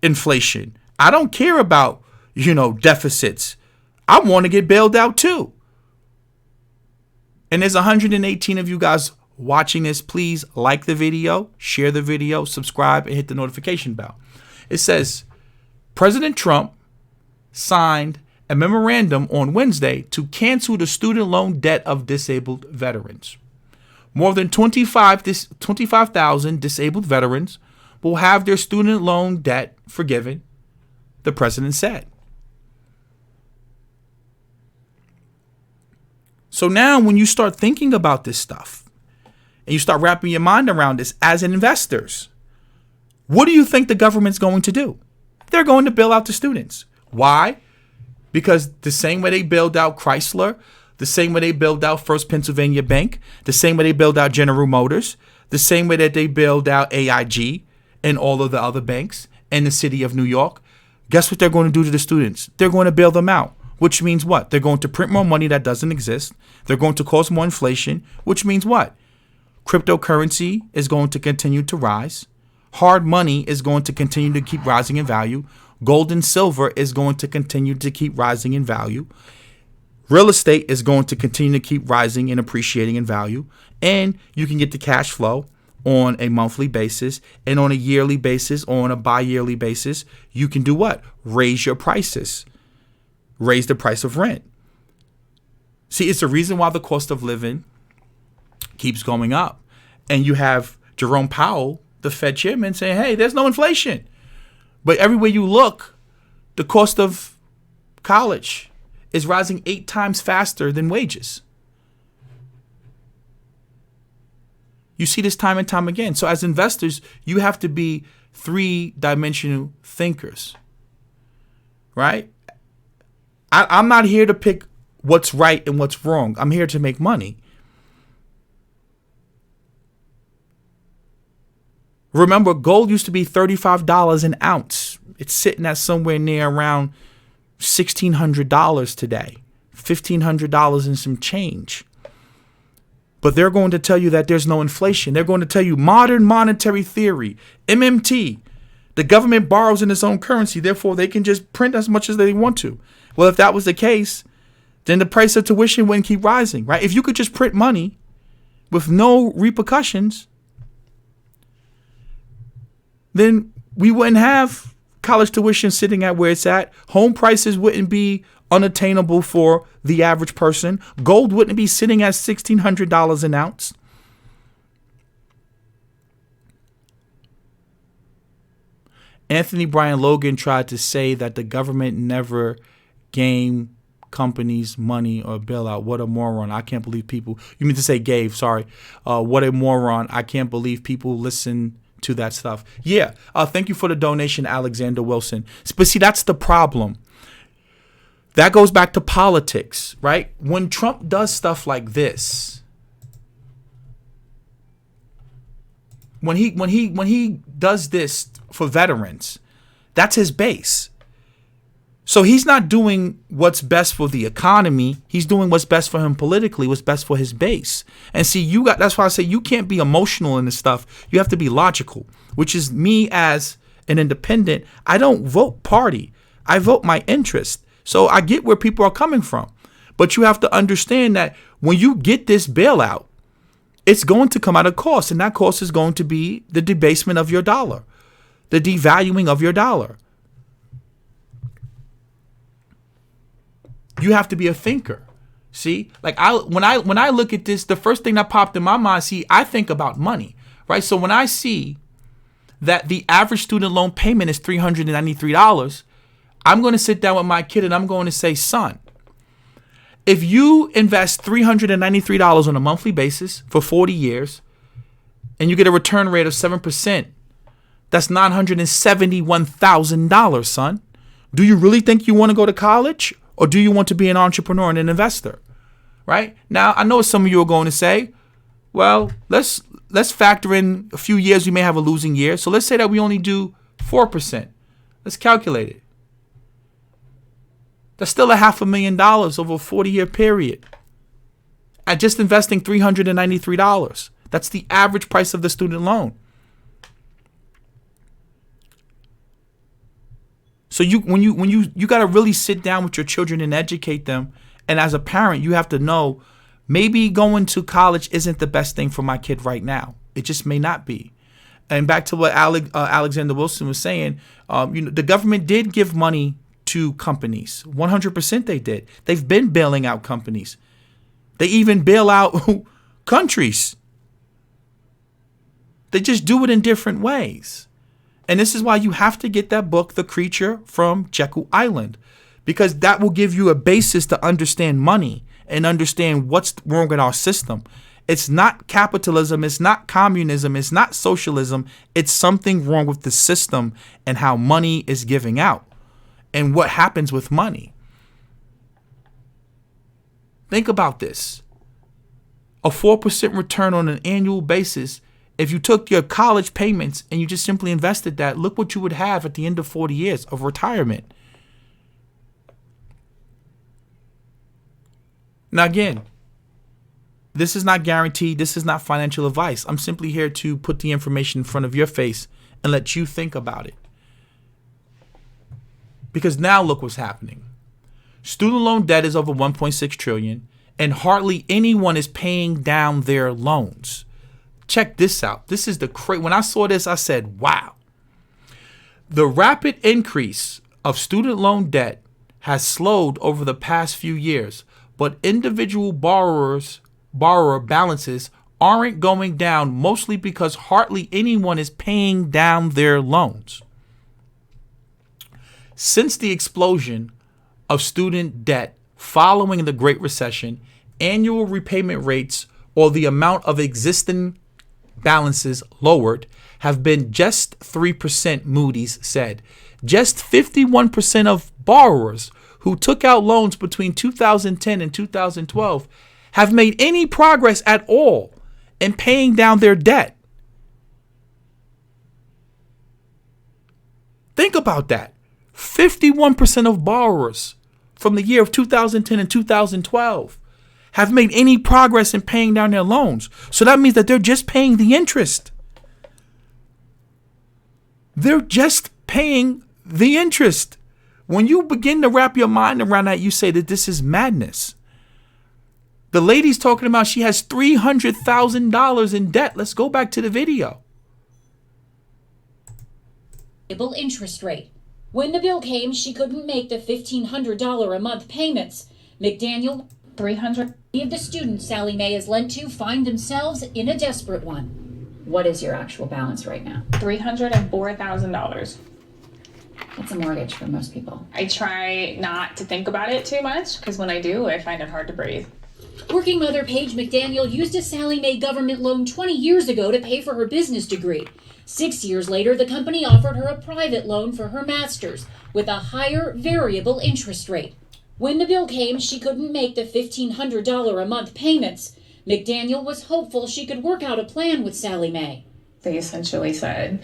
inflation. I don't care about, deficits. I want to get bailed out too. And there's 118 of you guys watching this. Please like the video, share the video, subscribe, and hit the notification bell. It says President Trump signed a memorandum on Wednesday to cancel the student loan debt of disabled veterans. More than 25,000 disabled veterans will have their student loan debt forgiven, the president said. So now when you start thinking about this stuff and you start wrapping your mind around this as investors, what do you think the government's going to do? They're going to bail out the students. Why? Because the same way they bailed out Chrysler, the same way they bailed out First Pennsylvania Bank, the same way they bailed out General Motors, the same way that they bailed out AIG and all of the other banks and the city of New York, guess what they're going to do to the students? They're going to bail them out, which means what? They're going to print more money that doesn't exist. They're going to cause more inflation, which means what? Cryptocurrency is going to continue to rise. Hard money is going to continue to keep rising in value. Gold and silver is going to continue to keep rising in value. Real estate is going to continue to keep rising and appreciating in value. And you can get the cash flow on a monthly basis, and on a yearly basis, or on a bi-yearly basis. You can do what? Raise your prices. Raise the price of rent. See, it's the reason why the cost of living keeps going up. And you have Jerome Powell, the Fed chairman, saying, hey, there's no inflation. But everywhere you look, the cost of college is rising 8 times faster than wages. You see this time and time again. So as investors, you have to be 3-dimensional thinkers, right? I'm not here to pick what's right and what's wrong. I'm here to make money. Remember, gold used to be $35 an ounce. It's sitting at somewhere near around $1,600 today, $1,500 and some change. But they're going to tell you that there's no inflation. They're going to tell you modern monetary theory, MMT. The government borrows in its own currency, therefore they can just print as much as they want to. Well, if that was the case, then the price of tuition wouldn't keep rising, right? If you could just print money with no repercussions, then we wouldn't have college tuition sitting at where it's at. Home prices wouldn't be unattainable for the average person. Gold wouldn't be sitting at $1,600 an ounce. Anthony Brian Logan tried to say that the government never gained companies money or bailout. What a moron. I can't believe people. You mean to say gave, sorry. What a moron. I can't believe people listen to that stuff. Yeah. Thank you for the donation, Alexander Wilson. But see, that's the problem. That goes back to politics, right? When Trump does stuff like this, when he does this for veterans, that's his base. So he's not doing what's best for the economy. He's doing what's best for him politically, what's best for his base. And see, that's why I say you can't be emotional in this stuff. You have to be logical, which is me as an independent. I don't vote party. I vote my interest. So I get where people are coming from. But you have to understand that when you get this bailout, it's going to come at a cost. And that cost is going to be the debasement of your dollar, the devaluing of your dollar. You have to be a thinker. See, like when I look at this, the first thing that popped in my mind, see, I think about money, right? So when I see that the average student loan payment is $393, I'm going to sit down with my kid and I'm going to say, son, if you invest $393 on a monthly basis for 40 years and you get a return rate of 7%, that's $971,000, son. Do you really think you want to go to college? Or do you want to be an entrepreneur and an investor, right? Now, I know some of you are going to say, well, let's factor in a few years we may have a losing year. So let's say that we only do 4%. Let's calculate it. That's still $500,000 over a 40-year period at just investing $393. That's the average price of the student loan. So you got to really sit down with your children and educate them. And as a parent, you have to know maybe going to college isn't the best thing for my kid right now. It just may not be. And back to what Alexander Wilson was saying, the government did give money to companies. 100% they did. They've been bailing out companies. They even bail out countries. They just do it in different ways. And this is why you have to get that book, The Creature from Jekyll Island, because that will give you a basis to understand money and understand what's wrong with our system. It's not capitalism. It's not communism. It's not socialism. It's something wrong with the system and how money is giving out and what happens with money. Think about this. A 4% return on an annual basis. If you took your college payments and you just simply invested that, look what you would have at the end of 40 years of retirement. Now, again, this is not guaranteed. This is not financial advice. I'm simply here to put the information in front of your face and let you think about it. Because now look what's happening. Student loan debt is over 1.6 trillion and hardly anyone is paying down their loans. Check this out. This is when I saw this, I said, wow. The rapid increase of student loan debt has slowed over the past few years, but individual borrower balances aren't going down, mostly because hardly anyone is paying down their loans. Since the explosion of student debt following the Great Recession, annual repayment rates or the amount of existing balances lowered have been just 3%, Moody's said. Just 51% of borrowers who took out loans between 2010 and 2012 have made any progress at all in paying down their debt. Think about that. 51% of borrowers from the year of 2010 and 2012 have made any progress in paying down their loans. So that means that they're just paying the interest. They're just paying the interest. When you begin to wrap your mind around that, you say that this is madness. The lady's talking about she has $300,000 in debt. Let's go back to the video. Interest rate. When the bill came, she couldn't make the $1,500 a month payments. McDaniel, $300. many of the students Sally Mae has lent to find themselves in a desperate one. What is your actual balance right now? $304,000. That's a mortgage for most people. I try not to think about it too much because when I do, I find it hard to breathe. Working mother Paige McDaniel used a Sallie Mae government loan 20 years ago to pay for her business degree. 6 years later, the company offered her a private loan for her master's with a higher variable interest rate. When the bill came, she couldn't make the $1,500 a month payments. McDaniel was hopeful she could work out a plan with Sallie Mae. They essentially said,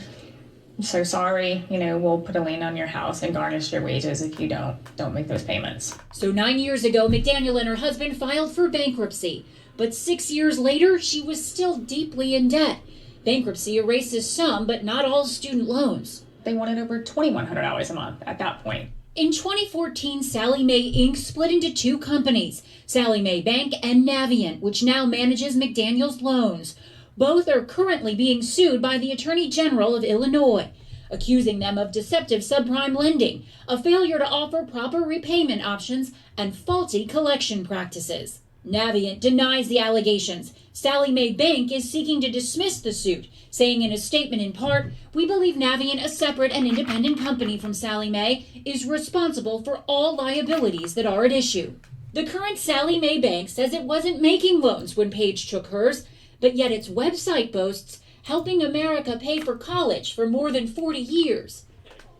"I'm so sorry, we'll put a lien on your house and garnish your wages if you don't make those payments." So 9 years ago, McDaniel and her husband filed for bankruptcy. But 6 years later, she was still deeply in debt. Bankruptcy erases some, but not all student loans. They wanted over $2,100 a month at that point. In 2014, Sallie Mae Inc. split into two companies, Sallie Mae Bank and Navient, which now manages McDaniel's loans. Both are currently being sued by the Attorney General of Illinois, accusing them of deceptive subprime lending, a failure to offer proper repayment options, and faulty collection practices. Navient denies the allegations. Sallie Mae Bank is seeking to dismiss the suit, saying in a statement in part, "We believe Navient, a separate and independent company from Sallie Mae, is responsible for all liabilities that are at issue." The current Sallie Mae Bank says it wasn't making loans when Paige took hers, but yet its website boasts helping America pay for college for more than 40 years.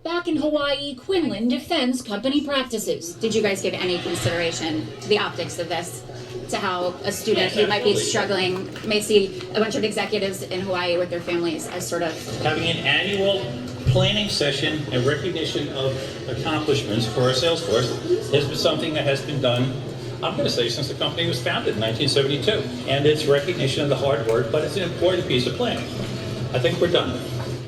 Back in Hawaii, Quinlan defends company practices. Did you guys give any consideration to the optics of this? To how a student who might be struggling may see a bunch of executives in Hawaii with their families as sort of Having an annual planning session and recognition of accomplishments for our sales force has been something that has been done, I'm going to say, since the company was founded in 1972. And it's recognition of the hard work, but it's an important piece of planning. I think we're done.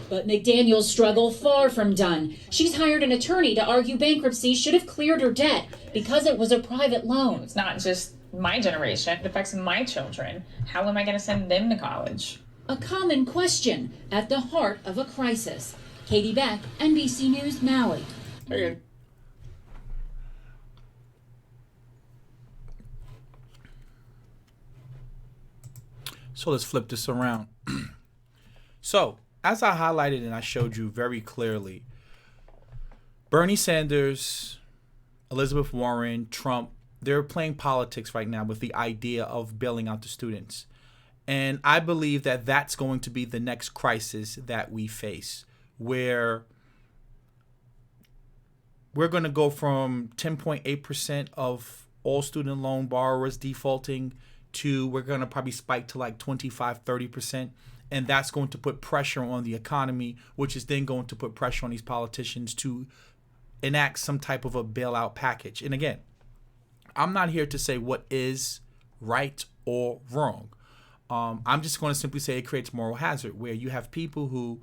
But McDaniel's struggle far from done. She's hired an attorney to argue bankruptcy should have cleared her debt because it was a private loan. It's not just my generation, it affects my children. How am I going to send them to college? A common question at the heart of a crisis. Katie Beck, NBC News, Maui. Hey. So let's flip this around. So, as I highlighted and I showed you very clearly, Bernie Sanders, Elizabeth Warren, Trump, they're playing politics right now with the idea of bailing out the students. And I believe that that's going to be the next crisis that we face, where we're going to go from 10.8% of all student loan borrowers defaulting to we're going to probably spike to like 25, 30%. And that's going to put pressure on the economy, which is then going to put pressure on these politicians to enact some type of a bailout package. And again, I'm not here to say what is right or wrong. I'm just going to simply say it creates moral hazard, where you have people who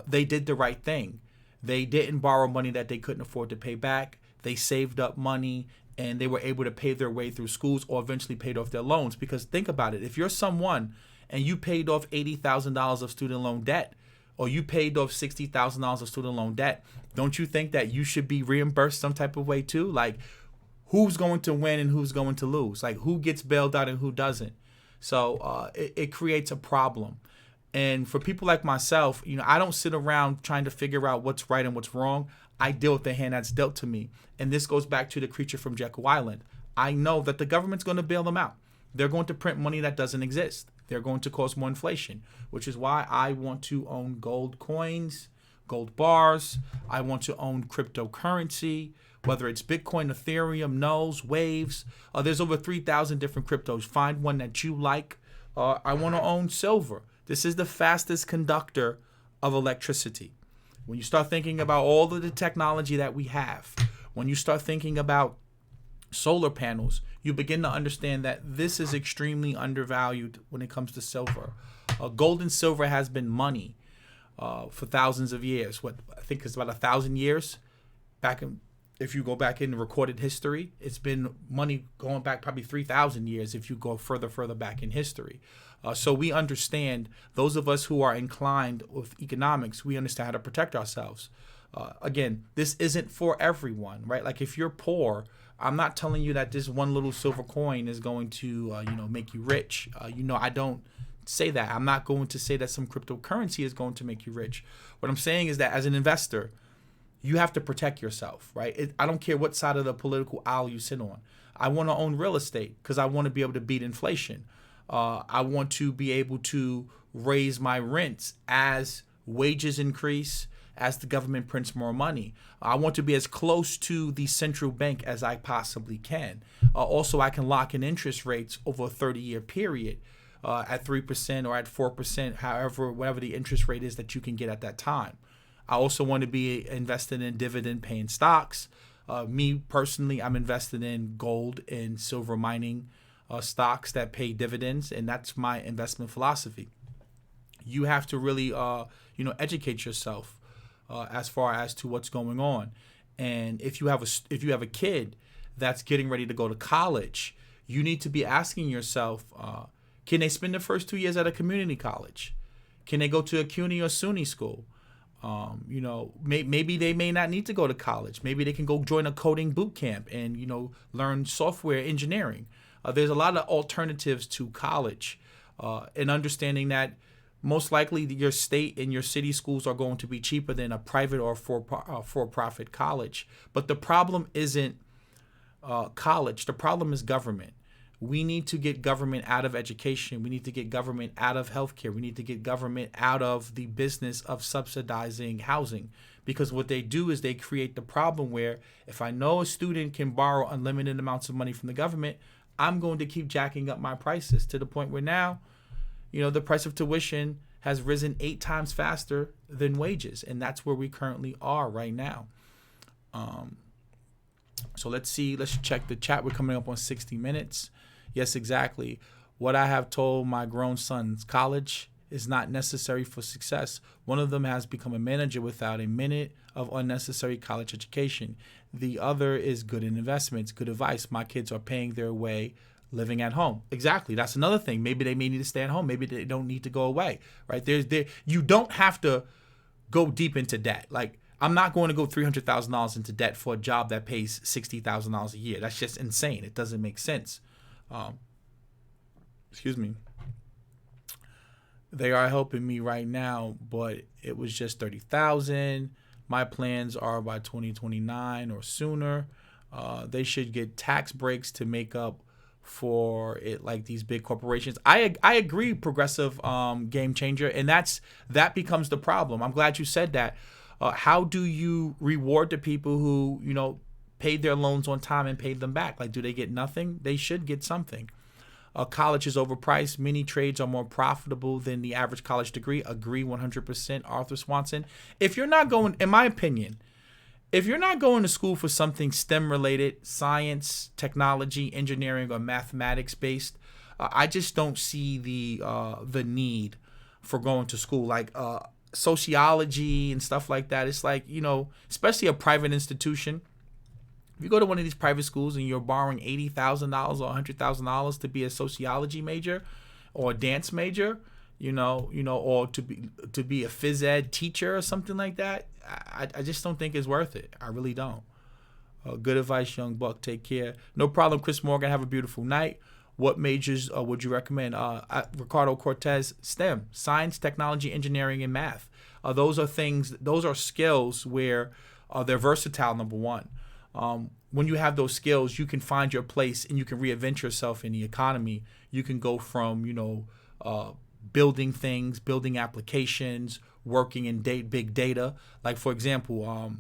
they did the right thing. They didn't borrow money that they couldn't afford to pay back. They saved up money and they were able to pay their way through schools or eventually paid off their loans. Because think about it. If you're someone and you paid off $80,000 of student loan debt, or you paid off $60,000 of student loan debt, don't you think that you should be reimbursed some type of way too? Like, who's going to win and who's going to lose? Like, who gets bailed out and who doesn't? So it creates a problem. And for people like myself, I don't sit around trying to figure out what's right and what's wrong. I deal with the hand that's dealt to me. And this goes back to the creature from Jekyll Island. I know that the government's going to bail them out. They're going to print money that doesn't exist. They're going to cause more inflation, which is why I want to own gold coins, gold bars. I want to own cryptocurrency, whether it's Bitcoin, Ethereum, Nulls, Waves. There's over 3,000 different cryptos. Find one that you like. I want to own silver. This is the fastest conductor of electricity. When you start thinking about all of the technology that we have, when you start thinking about solar panels, you begin to understand that this is extremely undervalued when it comes to silver. Gold and silver has been money for thousands of years. I think it's about 1,000 years. If you go back in recorded history, it's been money going back probably 3,000 years if you go further back in history. So we understand, those of us who are inclined with economics, we understand how to protect ourselves. Again, this isn't for everyone, right? Like, if you're poor, I'm not telling you that this one little silver coin is going to, make you rich. I don't say that. I'm not going to say that some cryptocurrency is going to make you rich. What I'm saying is that as an investor, you have to protect yourself, right? I don't care what side of the political aisle you sit on. I want to own real estate because I want to be able to beat inflation. I want to be able to raise my rents as wages increase, as the government prints more money. I want to be as close to the central bank as I possibly can. Also, I can lock in interest rates over a 30-year period at 3% or at 4%, however, whatever the interest rate is that you can get at that time. I also want to be invested in dividend-paying stocks. Me personally, I'm invested in gold and silver mining stocks that pay dividends, and that's my investment philosophy. You have to really, educate yourself as far as to what's going on. And if you have a kid that's getting ready to go to college, you need to be asking yourself, can they spend the first 2 years at a community college? Can they go to a CUNY or SUNY school? Maybe they may not need to go to college. Maybe they can go join a coding boot camp and, learn software engineering. There's a lot of alternatives to college, and understanding that most likely your state and your city schools are going to be cheaper than a private or for-profit college. But the problem isn't college. The problem is government. We need to get government out of education. We need to get government out of healthcare. We need to get government out of the business of subsidizing housing, because what they do is they create the problem where if I know a student can borrow unlimited amounts of money from the government, I'm going to keep jacking up my prices to the point where now, the price of tuition has risen 8 times faster than wages. And that's where we currently are right now. So let's check the chat. We're coming up on 60 minutes. Yes, exactly. What I have told my grown sons, college is not necessary for success. One of them has become a manager without a minute of unnecessary college education. The other is good in investments, good advice. My kids are paying their way living at home. Exactly. That's another thing. Maybe they may need to stay at home. Maybe they don't need to go away, right? You don't have to go deep into debt. Like, I'm not going to go $300,000 into debt for a job that pays $60,000 a year. That's just insane. It doesn't make sense. Excuse me. They are helping me right now, but it was just $30,000. My plans are by 2029 or sooner. They should get tax breaks to make up for it, like these big corporations. I agree, progressive game changer, and that becomes the problem. I'm glad you said that. How do you reward the people who paid their loans on time and paid them back? Like, do they get nothing? They should get something. College is overpriced. Many trades are more profitable than the average college degree. Agree 100%, Arthur Swanson. If you're not going, in my opinion, if you're not going to school for something STEM related, science, technology, engineering, or mathematics based, I just don't see the need for going to school. Like sociology and stuff like that. It's like, especially a private institution. If you go to one of these private schools and you're borrowing $80,000 or $100,000 to be a sociology major or a dance major, or to be a phys ed teacher or something like that, I just don't think it's worth it. I really don't. Good advice, young buck. Take care. No problem, Chris Morgan. Have a beautiful night. What majors would you recommend? Ricardo Cortez, STEM, science, technology, engineering, and math. Those are skills where they're versatile, number one. When you have those skills, you can find your place and you can reinvent yourself in the economy. You can go from, building things, building applications, working in big data. Like, for example,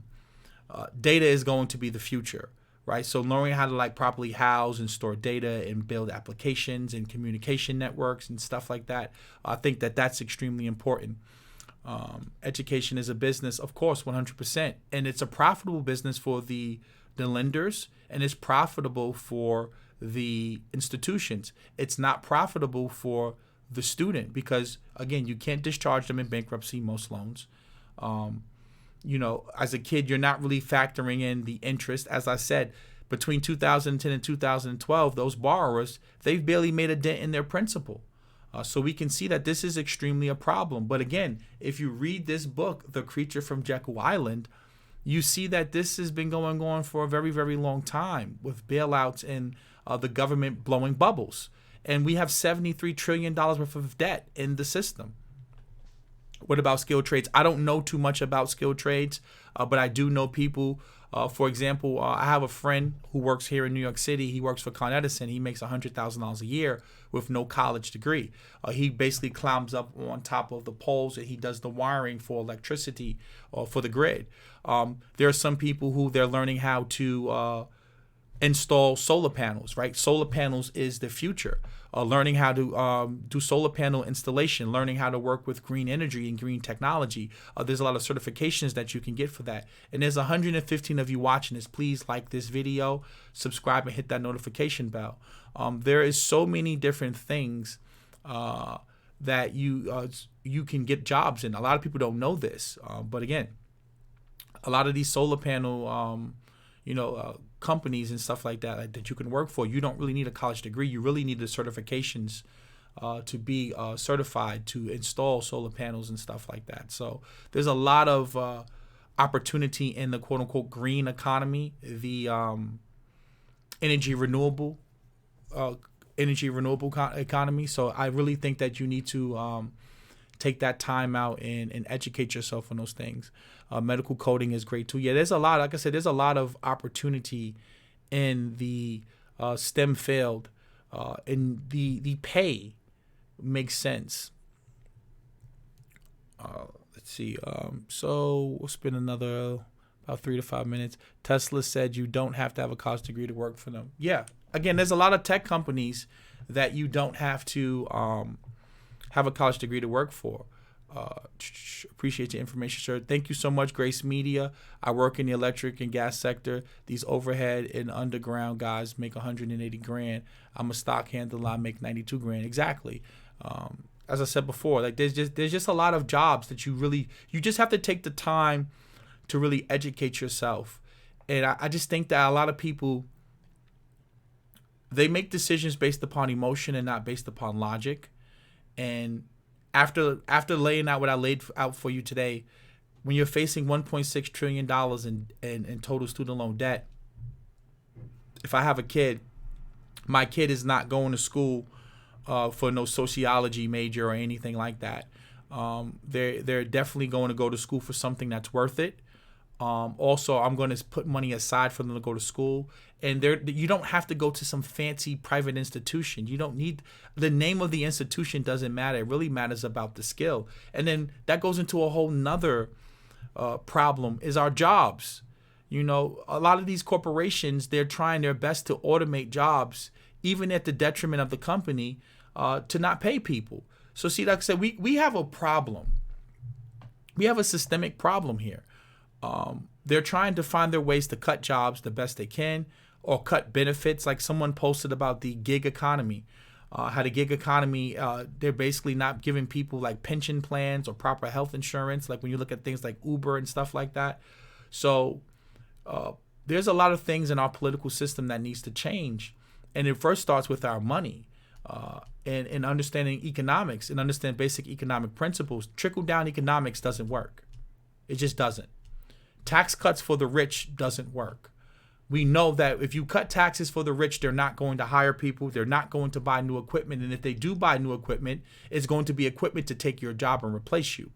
data is going to be the future, right? So learning how to properly house and store data and build applications and communication networks and stuff like that, I think that's extremely important. Education is a business, of course, 100%. And it's a profitable business for the lenders, and it's profitable for the institutions. It's not profitable for the student because, again, you can't discharge them in bankruptcy, most loans. As a kid, you're not really factoring in the interest. As I said, between 2010 and 2012, those borrowers, they've barely made a dent in their principal. So we can see that this is extremely a problem. But again, if you read this book, The Creature from Jekyll Island, you see that this has been going on for a very, very long time with bailouts and the government blowing bubbles. And we have $73 trillion worth of debt in the system. What about skilled trades? I don't know too much about skilled trades, but I do know people. For example, I have a friend who works here in New York City. He works for Con Edison. He makes $100,000 a year with no college degree. He basically climbs up on top of the poles and he does the wiring for electricity or for the grid. There are some people who they're learning how to install solar panels, right? Solar panels is the future. Learning how to do solar panel installation, learning how to work with green energy and green technology. There's a lot of certifications that you can get for that. And there's 115 of you watching this. Please like this video, subscribe, and hit that notification bell. There is so many different things that you can get jobs in. A lot of people don't know this, but again, a lot of these solar panel companies and stuff like that you can work for, you don't really need a college degree. You really need the certifications to be certified to install solar panels and stuff like that. So there's a lot of opportunity in the quote unquote green economy, the energy renewable economy. So I really think that you need to take that time out and educate yourself on those things. Medical coding is great too. Yeah, there's a lot, like I said, there's a lot of opportunity in the STEM field, and the pay makes sense. Let's see. So we'll spend another about 3 to 5 minutes. Tesla said you don't have to have a college degree to work for them. Yeah. Again, there's a lot of tech companies that you don't have to have a college degree to work for. Appreciate your information, sir. Thank you so much, Grace Media. I work in the electric and gas sector. These overhead and underground guys make 180 grand. I'm a stock handler. I make 92 grand. Exactly. As I said before, like there's just a lot of jobs that you just have to take the time to really educate yourself. And I just think that a lot of people, they make decisions based upon emotion and not based upon logic. And after laying out what I laid out for you today, when you're facing $1.6 trillion in total student loan debt, if I have a kid, my kid is not going to school for no sociology major or anything like that. They're definitely going to go to school for something that's worth it. Also, I'm going to put money aside for them to go to school. And you don't have to go to some fancy private institution. You don't need, the name of the institution doesn't matter. It really matters about the skill. And then that goes into a whole nother problem is our jobs. You know, a lot of these corporations, they're trying their best to automate jobs, even at the detriment of the company, to not pay people. So see, like I said, we have a problem. We have a systemic problem here. They're trying to find their ways to cut jobs the best they can, or cut benefits. Like someone posted about the gig economy, how the gig economy, they're basically not giving people like pension plans or proper health insurance. Like when you look at things like Uber and stuff like that. So there's a lot of things in our political system that needs to change. And it first starts with our money and understanding economics and understand basic economic principles. Trickle-down economics doesn't work. It just doesn't. Tax cuts for the rich doesn't work. We know that if you cut taxes for the rich, they're not going to hire people. They're not going to buy new equipment. And if they do buy new equipment, it's going to be equipment to take your job and replace you.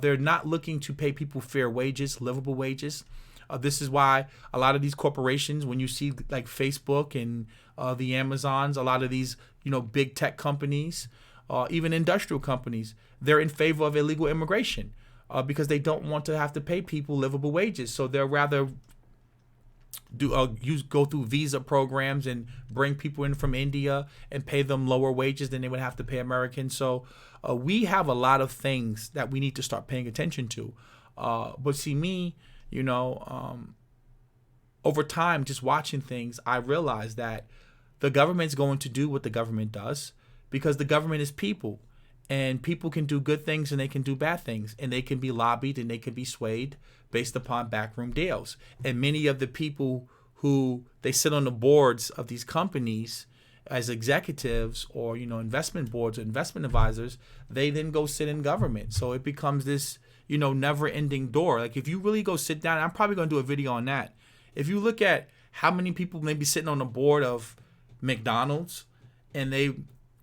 They're not looking to pay people fair wages, livable wages. This is why a lot of these corporations, when you see like Facebook and the Amazons, a lot of these, big tech companies, even industrial companies, they're in favor of illegal immigration because they don't want to have to pay people livable wages. So they'll rather go through visa programs and bring people in from India and pay them lower wages than they would have to pay Americans. So we have a lot of things that we need to start paying attention to. But see me, over time, just watching things, I realized that the government's going to do what the government does because the government is people. And people can do good things and they can do bad things. And they can be lobbied and they can be swayed based upon backroom deals. And many of the people who they sit on the boards of these companies as executives or, investment boards or investment advisors, they then go sit in government. So it becomes this, never ending door. Like if you really go sit down, I'm probably going to do a video on that. If you look at how many people may be sitting on the board of McDonald's and they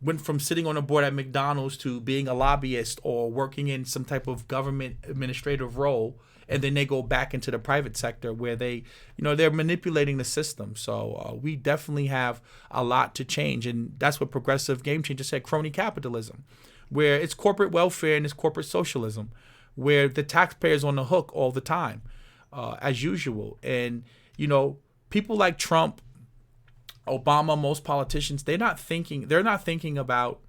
went from sitting on a board at McDonald's to being a lobbyist or working in some type of government administrative role, and then they go back into the private sector where they, they're manipulating the system. So we definitely have a lot to change, and that's what progressive game changers said: crony capitalism, where it's corporate welfare and it's corporate socialism, where the taxpayer's on the hook all the time, as usual. And people like Trump, Obama, most politicians, they're not thinking about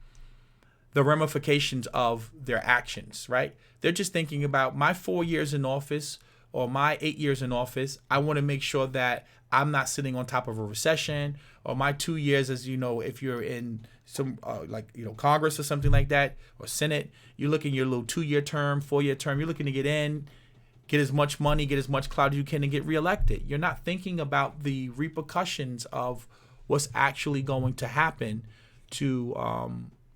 the ramifications of their actions, right? They're just thinking about my 4 years in office or my 8 years in office. I want to make sure that I'm not sitting on top of a recession, or my 2 years, as if you're in some Congress or something like that, or Senate, you're looking your little 2-year term, 4-year term. You're looking to get in, get as much money, get as much clout as you can, and get reelected. You're not thinking about the repercussions of what's actually going to happen to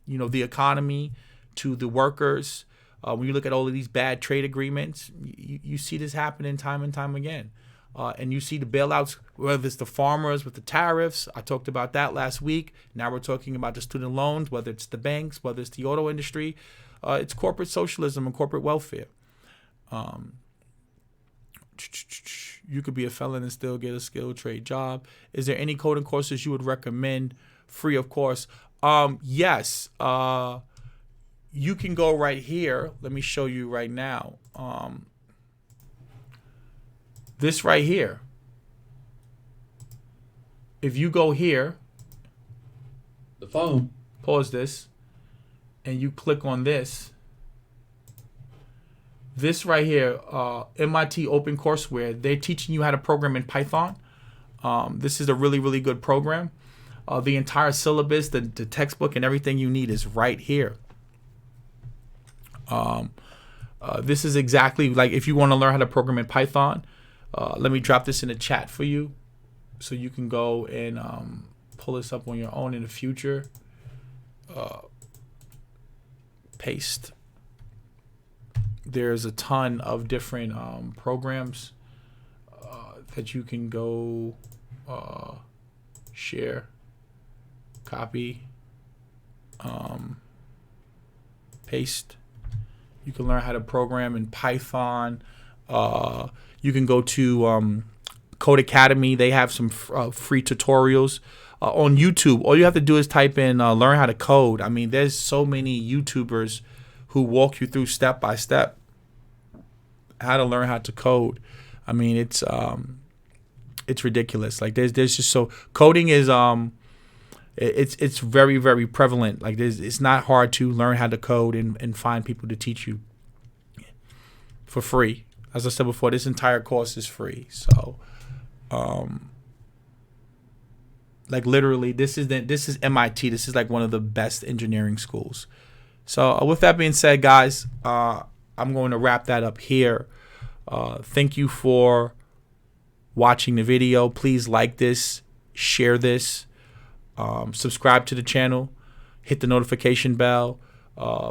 the economy, to the workers. When you look at all of these bad trade agreements, you see this happening time and time again. And you see the bailouts, whether it's the farmers with the tariffs. I talked about that last week. Now we're talking about the student loans, whether it's the banks, whether it's the auto industry. It's corporate socialism and corporate welfare. You could be a felon and still get a skilled trade job. Is there any coding courses you would recommend? Free, of course. Yes. You can go right here. Let me show you right now. This right here. If you go here, The phone. pause this, and you click on this. This right here, MIT OpenCourseWare, they're teaching you how to program in Python. This is a really, really good program. The entire syllabus, the textbook, and everything you need is right here. This is exactly like if you want to learn how to program in Python. Let me drop this in the chat for you so you can go and pull this up on your own in the future. Paste. There's a ton of different programs that you can go share, copy, paste. You can learn how to program in Python. You can go to Code Academy. They have some free tutorials on YouTube. All you have to do is type in learn how to code. I mean, there's so many YouTubers who walk you through step by step how to learn how to code. I mean, it's ridiculous. Like there's just so coding is it's very, very prevalent. Like it's not hard to learn how to code and find people to teach you for free. As I said before, this entire course is free. So like literally this is MIT. This is like one of the best engineering schools. So with that being said, guys, I'm going to wrap that up here. Thank you for watching the video. Please like this, share this, subscribe to the channel, hit the notification bell.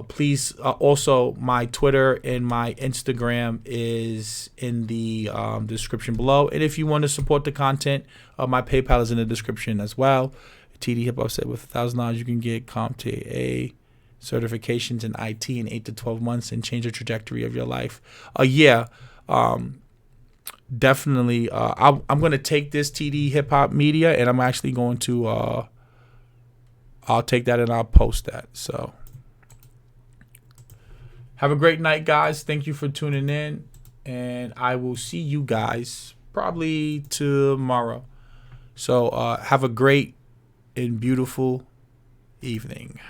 Please, also my Twitter and my Instagram is in the description below. And if you want to support the content, my PayPal is in the description as well. TD Hip Hop said with $1,000 you can get CompTIA certifications in IT in 8 to 12 months and change the trajectory of your life. Definitely. I'm going to take this TD Hip Hop Media and I'm actually going to, I'll take that and I'll post that. So have a great night, guys. Thank you for tuning in and I will see you guys probably tomorrow. So have a great and beautiful evening.